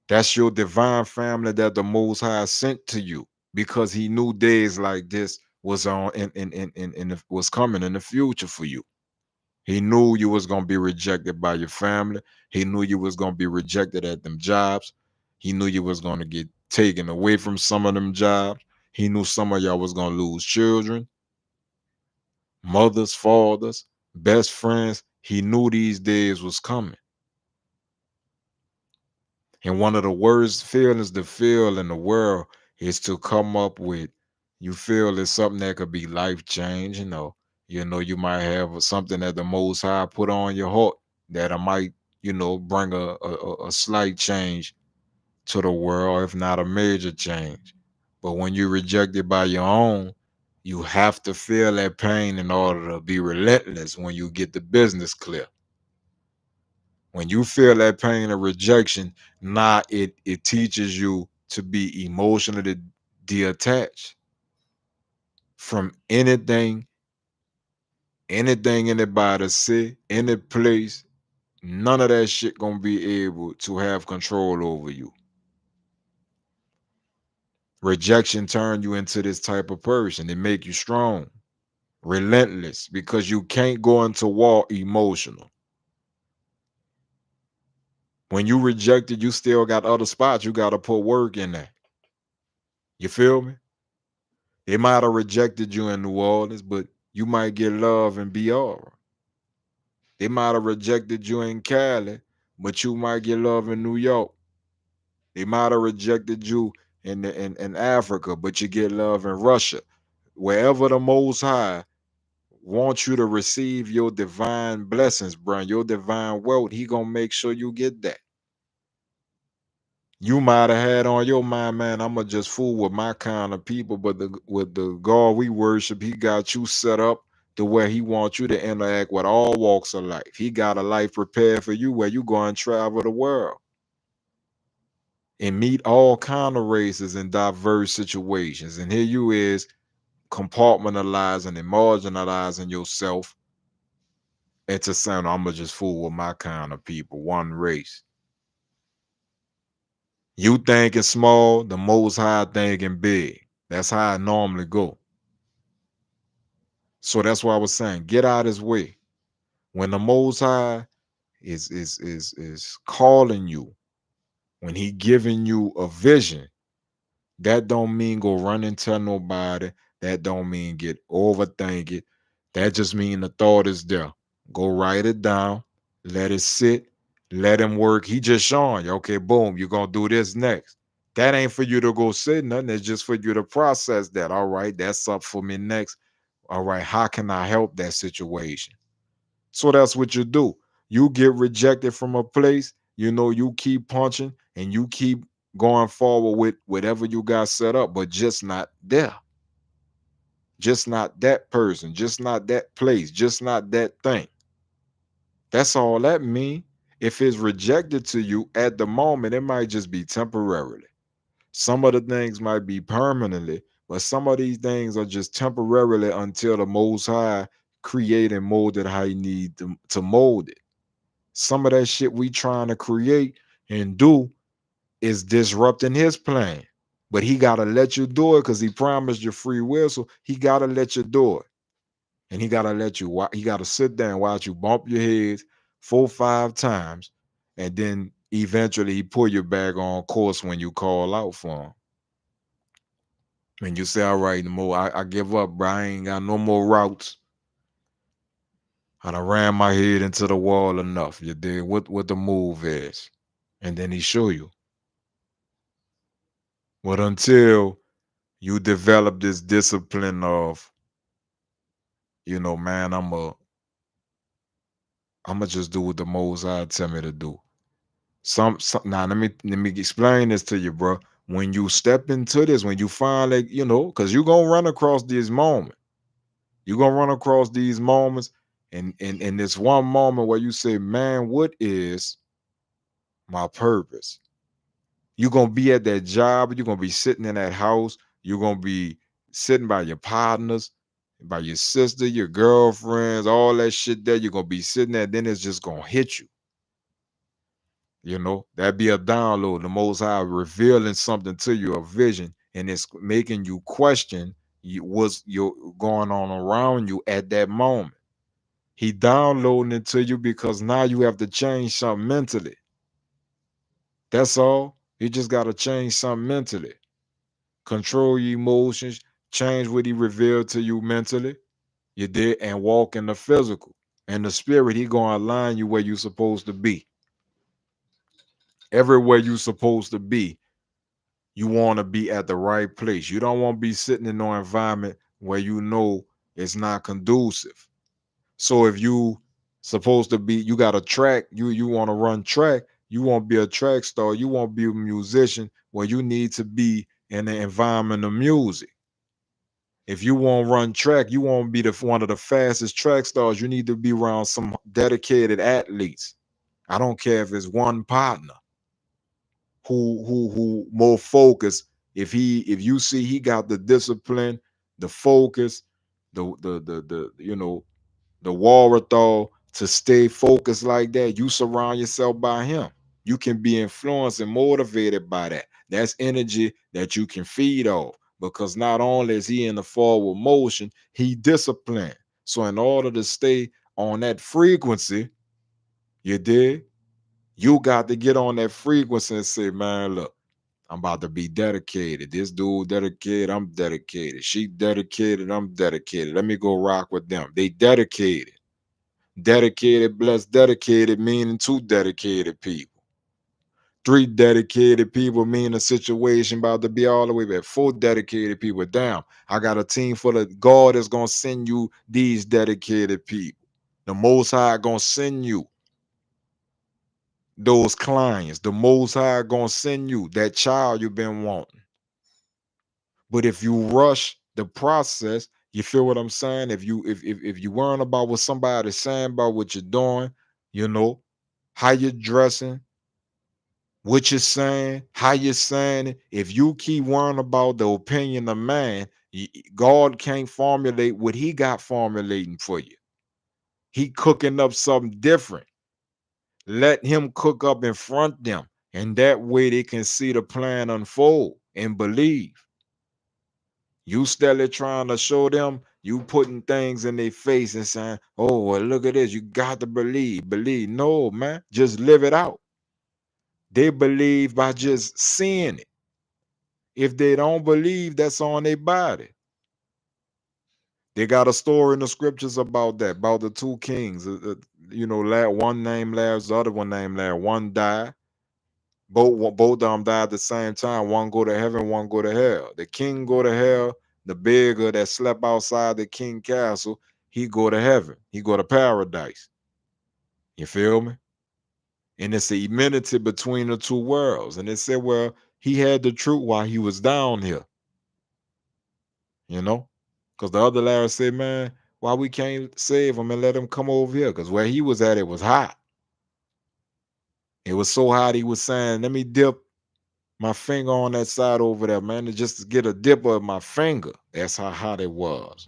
Speaker 1: That's your divine family that the Most High sent to you because He knew days like this was on was coming in the future for you. He knew you was gonna be rejected by your family. He knew you was gonna be rejected at them jobs. He knew you was gonna get taken away from some of them jobs. He knew some of y'all was gonna lose children, mothers, fathers, best friends. He knew these days was coming. And one of the worst feelings to feel in the world is to come up with, you feel it's something that could be life changing, or you might have something that the Most High put on your heart that I might, bring a slight change to the world, if not a major change. But when you're rejected by your own, you have to feel that pain in order to be relentless when you get the business clear. When you feel that pain of rejection, it teaches you to be emotionally detached from anything anybody say, any place. None of that shit gonna be able to have control over you. Rejection turn you into this type of person. It make you strong, relentless, because you can't go into war emotional. When you rejected, you still got other spots you got to put work in there. You feel me? They might have rejected you in New Orleans, but you might get love in BR. They might have rejected you in Cali, but you might get love in New York. They might have rejected you in Africa, but you get love in Russia. Wherever the Most High wants you to receive your divine blessings, bro, your divine wealth, He gonna make sure you get that. You might have had on your mind, man, I'ma just fool with my kind of people, but with the God we worship, He got you set up to where He wants you to interact with all walks of life. He got a life prepared for you where you go and travel the world and meet all kind of races in diverse situations. And here you is compartmentalizing and marginalizing yourself into saying, I'ma just fool with my kind of people, one race. You thinking small, the Most High thinking big. That's how I normally go. So that's why I was saying, get out His way. When the Most High is calling you, when He giving you a vision, that don't mean go run and tell nobody. That don't mean get overthink it. That just mean the thought is there. Go write it down, let it sit, let Him work. He just showing you, okay, boom, you're gonna do this next. That ain't for you to go sit nothing. It's just for you to process that. All right, that's up for me next. All right, how can I help that situation? So that's what you do. You get rejected from a place, you keep punching and you keep going forward with whatever you got set up, but just not there. Just not that person, just not that place, just not that thing. That's all that mean. If it's rejected to you at the moment, it might just be temporarily. Some of the things might be permanently, but some of these things are just temporarily until the Most High create and mold it how He need to mold it. Some of that shit we trying to create and do is disrupting His plan. But He got to let you do it because He promised you free will. So He got to let you do it. And He got to He got to sit there and watch you bump your heads 4 or 5 times. And then eventually He pull you back on course when you call out for Him. And you say, all right, no more, I give up, bro. I ain't got no more routes. I done ran my head into the wall enough. You dig what the move is. And then He show you. But until you develop this discipline of, man, I'm just do what the Most High tell me to do. Some now let me explain this to you, bro. When you step into this, when you finally, because you're gonna run across these moments. You're gonna run across these moments, and in this one moment where you say, man, what is my purpose? You're gonna be at that job, you're gonna be sitting in that house, you're gonna be sitting by your partners, by your sister, your girlfriends, all that shit there. You're gonna be sitting there, then it's just gonna hit you. That'd be a download. The Most High revealing something to you, a vision, and it's making you question what's going on around you at that moment. He downloading it to you because now you have to change something mentally. That's all. You just got to change something mentally. Control your emotions, change what he revealed to you mentally. You did, and walk in the physical. And the spirit, he gonna align you where you supposed to be. Everywhere you supposed to be, you want to be at the right place. You don't want to be sitting in no environment where it's not conducive. So if you supposed to be, you got a track, you want to run track, you want to be a track star, you want to be a musician, well, you need to be in the environment of music. If you want to run track, you want to be one of the fastest track stars, you need to be around some dedicated athletes. I don't care if it's one partner who more focused. If you see he got the discipline, the focus, the wherewithal to stay focused like that, you surround yourself by him. You can be influenced and motivated by that. That's energy that you can feed off, because not only is he in the forward motion, he disciplined. So in order to stay on that frequency, you did, you got to get on that frequency and say, man, look, I'm about to be dedicated. This dude dedicated, I'm dedicated. She dedicated, I'm dedicated. Let me go rock with them. They dedicated. Dedicated, blessed, dedicated, meaning two dedicated people. Three dedicated people mean a situation about to be all the way back. Four dedicated people. Damn, I got a team full of God is gonna send you these dedicated people. The Most High gonna send you those clients. The Most High gonna send you that child you've been wanting. But if you rush the process, you feel what I'm saying? If you worrying about what somebody's saying about what you're doing, you know, how you're dressing, what you're saying, how you're saying it. If you keep worrying about the opinion of man, God can't formulate what he got formulating for you. He cooking up something different. Let him cook up in front of them. And that way they can see the plan unfold and believe. You steadily trying to show them, you putting things in their face and saying, oh, well, look at this. You got to believe. Believe. No, man. Just live it out. They believe by just seeing it. If they don't believe, that's on their body. They got a story in the scriptures about that, about the two kings. One named Lazarus, the other one named Lazarus. One died. Both of them died at the same time. One go to heaven, one go to hell. The king go to hell. The beggar that slept outside the king castle, he go to heaven. He go to paradise. You feel me? And it's the immunity between the two worlds. And they said, well, he had the truth while he was down here. Because the other Larry said, man, why we can't save him and let him come over here? Because where he was at, it was hot. It was so hot, he was saying, let me dip my finger on that side over there, man, just to get a dip of my finger. That's how hot it was.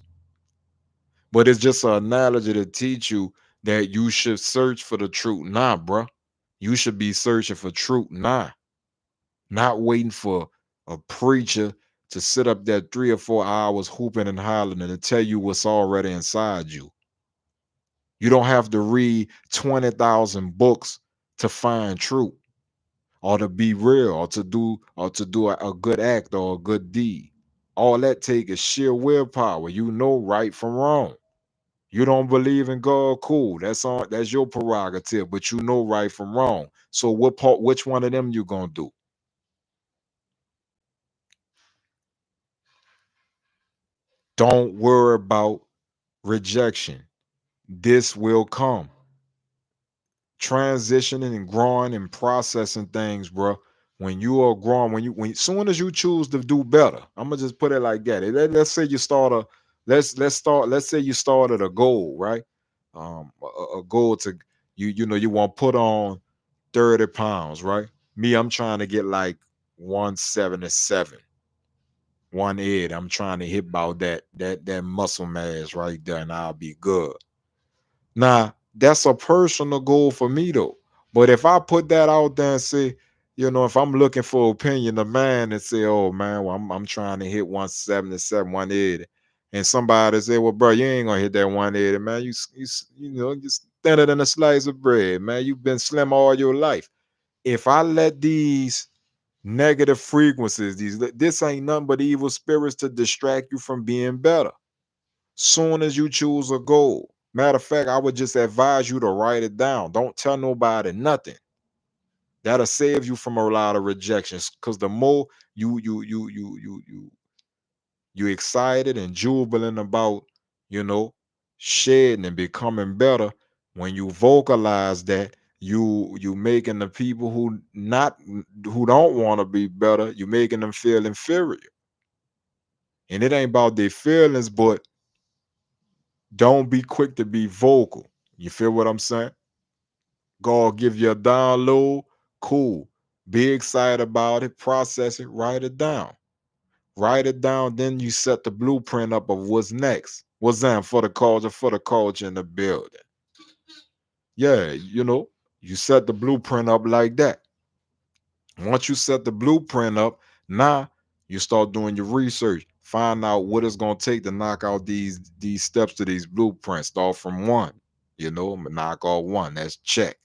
Speaker 1: But it's just an analogy to teach you that you should search for the truth now, bruh. You should be searching for truth now, not waiting for a preacher to sit up there 3 or 4 hours hooping and hollering and to tell you what's already inside you. You don't have to read 20,000 books to find truth, or to be real, or to do a good act or a good deed. All that take is sheer willpower. You know right from wrong. You don't believe in God, cool. That's your prerogative, but you know right from wrong. So which one of them you gonna do? Don't worry about rejection. This will come. Transitioning and growing and processing things, bro. When you are growing, when soon as you choose to do better, I'm gonna just put it like that. Let's say you start a let's say you started a goal, right? A goal to you want to put on 30 pounds, right? Me, I'm trying to get like 177, 180. I'm trying to hit about that muscle mass right there, and I'll be good. Now, that's a personal goal for me though. But if I put that out there and say, if I'm looking for opinion of man and say, oh man, well, I'm trying to hit 177, 180, and somebody say, well, bro, you ain't gonna hit that 180, man. You thinner than a slice of bread, man. You've been slim all your life. If I let these negative frequencies, this ain't nothing but evil spirits to distract you from being better. Soon as you choose a goal. Matter of fact, I would just advise you to write it down. Don't tell nobody nothing. That'll save you from a lot of rejections. Cause the more you excited and jubilant about, you know, shedding and becoming better, when you vocalize that, you making the people who don't want to be better, you making them feel inferior. And it ain't about their feelings, but don't be quick to be vocal. You feel what I'm saying? God give you a download, cool. Be excited about it, process it, write it down. Write it down, then you set the blueprint up of what's next. What's that for the culture in the building. Yeah, you set the blueprint up like that. Once you set the blueprint up, now you start doing your research. Find out what it's gonna take to knock out these steps to these blueprints. Start from one. Knock off one. That's check.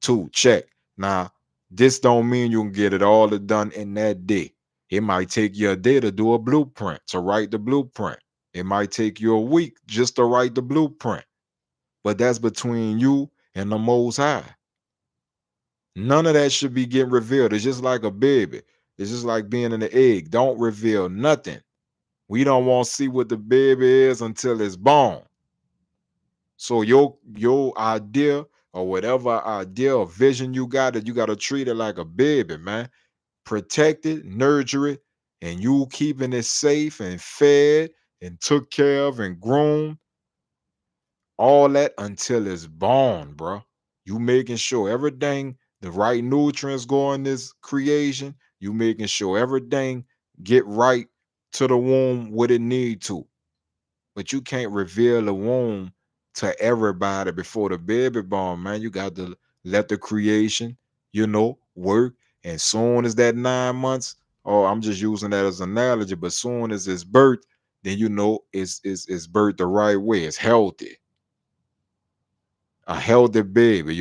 Speaker 1: Two, check. Now, this don't mean you can get it all done in that day. It might take you a day to do a blueprint, to write the blueprint. It might take you a week just to write the blueprint. But that's between you and the Most High. None of that should be getting revealed. It's just like a baby. It's just like being in the egg. Don't reveal nothing. We don't want to see what the baby is until it's born. So your idea or whatever idea or vision you got, that you got to treat it like a baby, man. Protect it, nurture it, and you keeping it safe and fed and took care of and groomed, all that until it's born, bro. You making sure everything, the right nutrients go in this creation. You making sure everything get right to the womb what it need to. But you can't reveal the womb to everybody before the baby born, man. You got to let the creation, work. And soon as that 9 months, or I'm just using that as an analogy, but soon as it's birth, then it's birthed the right way. It's healthy. A healthy baby,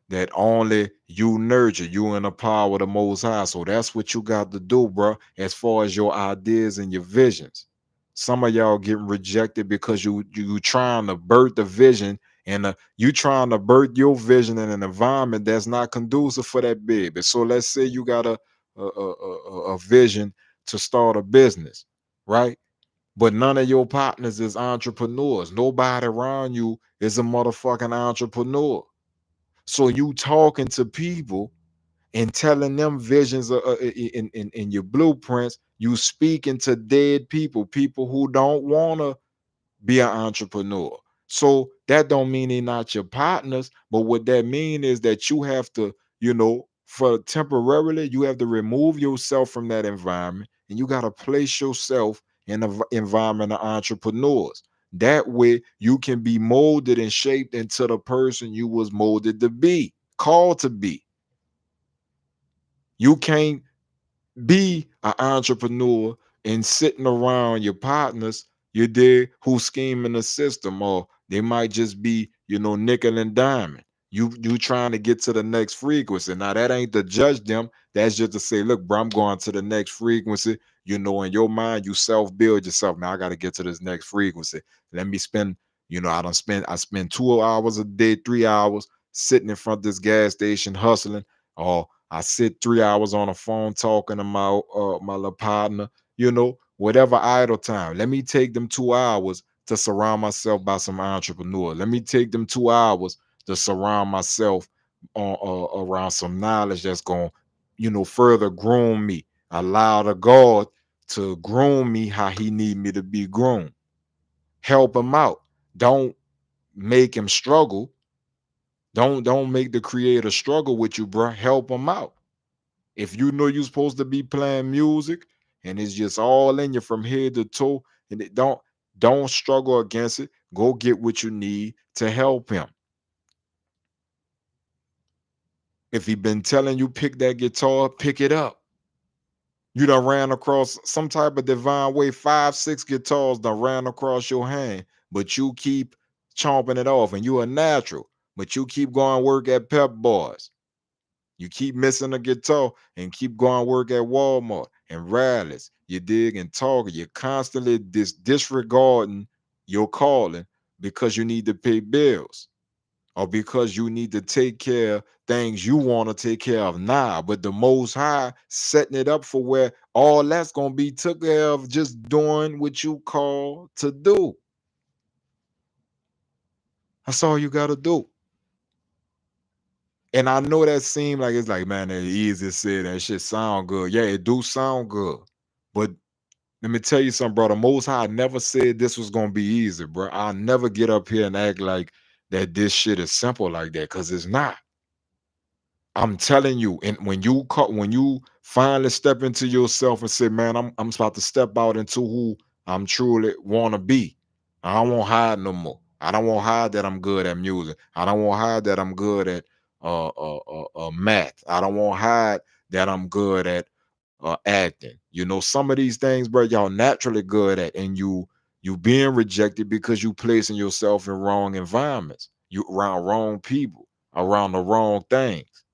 Speaker 1: that only you nurture, you in the power of the Most High. So that's what you got to do, bro, as far as your ideas and your visions. Some of y'all getting rejected because you trying to birth the vision, and you trying to birth your vision in an environment that's not conducive for that baby. So let's say you got a vision to start a business, right? But none of your partners is entrepreneurs. Nobody around you is a motherfucking entrepreneur. So you talking to people and telling them visions in your blueprints. You speaking to dead people who don't want to be an entrepreneur. So that don't mean they're not your partners, but what that mean is that you have to, for temporarily, you have to remove yourself from that environment, and you got to place yourself in an environment of entrepreneurs. That way you can be molded and shaped into the person you was molded to be, called to be. You can't be an entrepreneur and sitting around your partners, you did, who scheme in the system, or they might just be, nickel and diamond. You trying to get to the next frequency. Now that ain't to judge them. That's just to say, look, bro, I'm going to the next frequency. In your mind, you self-build yourself. Now I got to get to this next frequency. Let me spend, I spend 2 hours a day, 3 hours sitting in front of this gas station hustling, or I sit 3 hours on the phone talking to my little partner, whatever idle time. Let me take them 2 hours to surround myself by some entrepreneurs. Let me take them 2 hours to surround myself around some knowledge that's going to, further groom me. Allow the God to groom me how he need me to be groomed. Help him out. Don't make him struggle. Don't make the creator struggle with you, bro. Help him out. If you know you're supposed to be playing music and it's just all in you from head to toe, and don't struggle against it. Go get what you need to help him. If he been telling you pick that guitar, pick it up. You done ran across some type of divine way, 5, 6 guitars done ran across your hand, but you keep chomping it off, and you a natural, but you keep going work at Pep Boys. You keep missing a guitar and keep going work at Walmart and rallies. You dig and Target. You're constantly disregarding your calling because you need to pay bills or because you need to take care of things you want to take care of now. But the Most High setting it up for where all that's going to be took care of just doing what you call to do. That's all you got to do. And I know that seemed like it's like, man, it's easy to say that shit sound good. Yeah, it do sound good. But let me tell you something, bro. The Most High never said this was gonna be easy, bro. I'll never get up here and act like that this shit is simple like that, because it's not. I'm telling you, and when you finally step into yourself and say, man, I'm about to step out into who I'm truly want to be. I don't want to hide no more. I don't want to hide that I'm good at music. I don't want to hide that I'm good at math. I don't want to hide that I'm good at acting. Some of these things, bro, y'all naturally good at, and you being rejected because you placing yourself in wrong environments. You around wrong people, around the wrong things.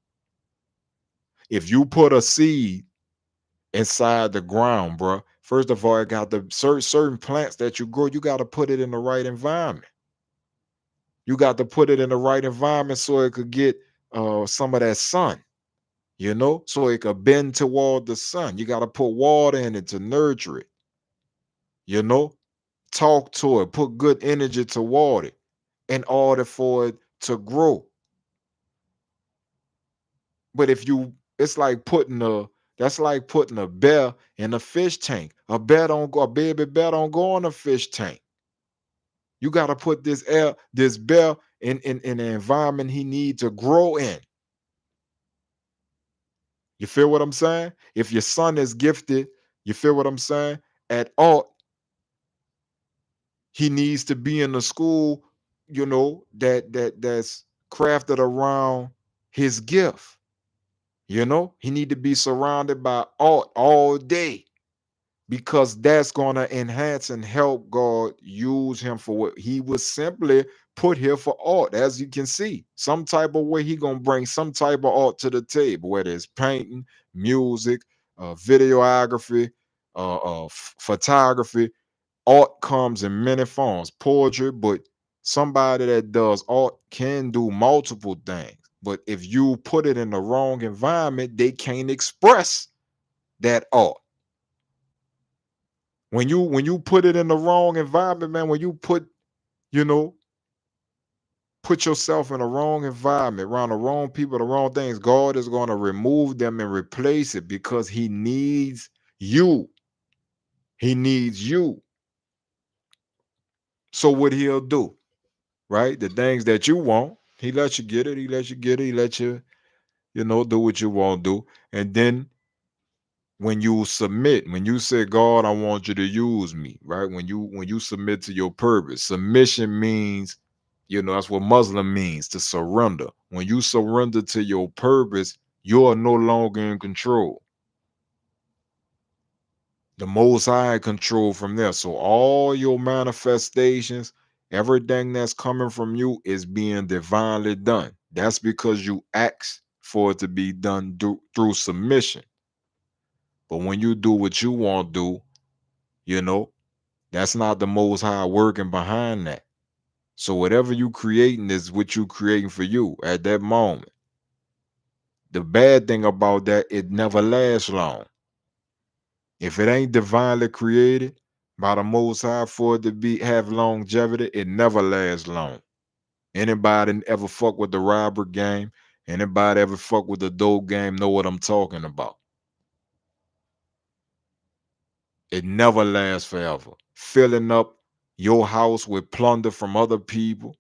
Speaker 1: If you put a seed inside the ground, bro, first of all, it got the certain plants that you grow, you got to put it in the right environment. You got to put it in the right environment so it could get some of that sun, so it could bend toward the sun. You got to put water in it to nurture it, you know, talk to it, put good energy toward it in order for it to grow. But if you, it's like that's like putting a bear in a fish tank. A baby bear don't go in a fish tank. You got to put this bear in the environment he needs to grow in. You feel what I'm saying? If your son is gifted, you feel what I'm saying? At art, he needs to be in a school, that's crafted around his gift. He need to be surrounded by art all day, because that's going to enhance and help God use him for what he was simply put here for art. As you can see, some type of way he going to bring some type of art to the table, whether it's painting, music, videography, photography. Art comes in many forms, poetry, but somebody that does art can do multiple things. But if you put it in the wrong environment, they can't express that art. When you put it in the wrong environment, man, when you you know, put yourself in the wrong environment, around the wrong people, the wrong things, God is going to remove them and replace it, because he needs you. He needs you. So what he'll do, right? The things that you want, he lets you get it. He lets you get it. He lets you, do what you want to do. And then when you submit, when you say, God, I want you to use me, right? When you submit to your purpose, submission means, that's what Muslim means, to surrender. When you surrender to your purpose, you are no longer in control. The Most High in control from there. So all your manifestations, everything that's coming from you is being divinely done. That's because you ask for it to be done through submission. But when you do what you want to do, that's not the Most High working behind that. So whatever you creating is what you creating for you at that moment. The bad thing about that, it never lasts long. If it ain't divinely created by the Most High for it to be have longevity, it never lasts long. Anybody ever fuck with the robber game? Anybody ever fuck with the dope game know what I'm talking about. It never lasts forever. Filling up your house with plunder from other people,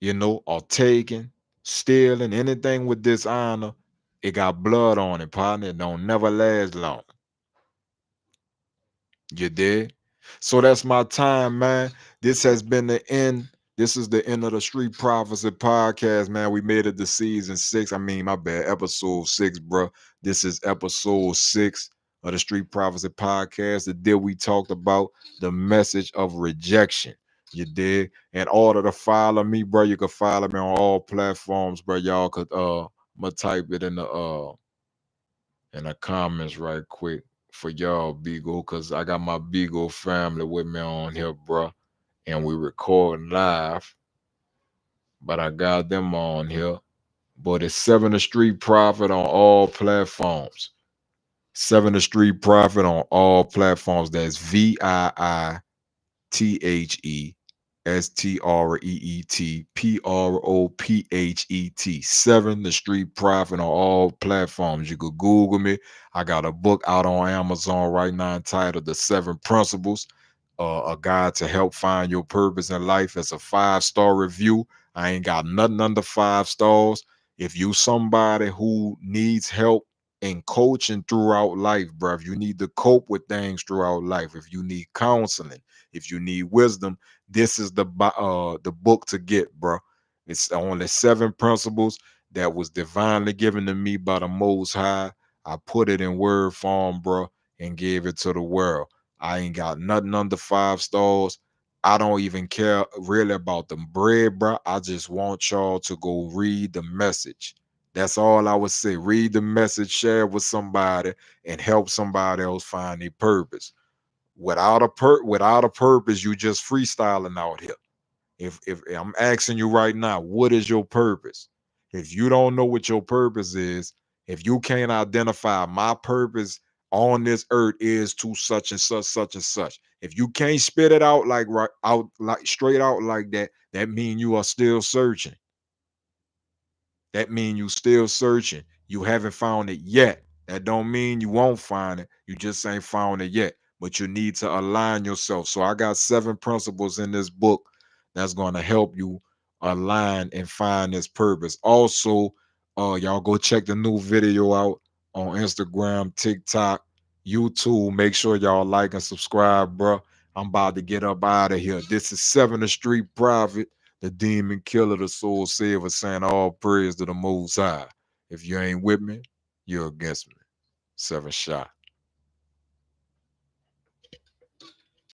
Speaker 1: or taking, stealing, anything with dishonor, it got blood on it, partner. It don't never last long. You did? So that's my time, man. This has been the end. This is the end of the Street Prophecy podcast, man. We made it to season 6. I mean, my bad, episode 6, bro. This is episode 6 of the Street Prophecy podcast. The deal we talked about, the message of rejection. You did. In order to follow me, bro, you can follow me on all platforms, bro. Y'all could I'm gonna type it in the comments right quick for y'all, Beagle, because I got my Beagle family with me on here, bro. And we recording live, but I got them on here. But it's 7 the Street Prophet on all platforms. 7 the Street Prophet on all platforms. That's VIITHESTREETPROPHET. 7 the Street Prophet on all platforms. You could Google me. I got a book out on Amazon right now entitled The 7 Principles, a guide to help find your purpose in life. It's a 5-star review. I ain't got nothing under 5 stars. If you somebody who needs help in coaching throughout life, bro, if you need to cope with things throughout life, if you need counseling, if you need wisdom, this is the book to get, bro. It's only 7 principles that was divinely given to me by the Most High. I put it in word form, bro, and gave it to the world. I ain't got nothing under 5 stars. I don't even care really about the bread, bro. I just want y'all to go read the message. That's all I would say. Read the message, share it with somebody, and help somebody else find their purpose. Without a purpose, you just freestyling out here. If I'm asking you right now, what is your purpose? If you don't know what your purpose is, if you can't identify my purpose on this earth is to such and such, such and such. If you can't spit it out like right out like straight out like that, that means you are still searching. That means you still searching. You haven't found it yet. That don't mean you won't find it. You just ain't found it yet. But you need to align yourself. So I got 7 principles in this book that's going to help you align and find this purpose. Also, y'all go check the new video out on Instagram, TikTok, YouTube. Make sure y'all like and subscribe, bro. I'm about to get up out of here. This is 7 the Street Prophet, the demon killer, the soul saver, saying all praise to the Most High. If you ain't with me, you're against me. 7 shot.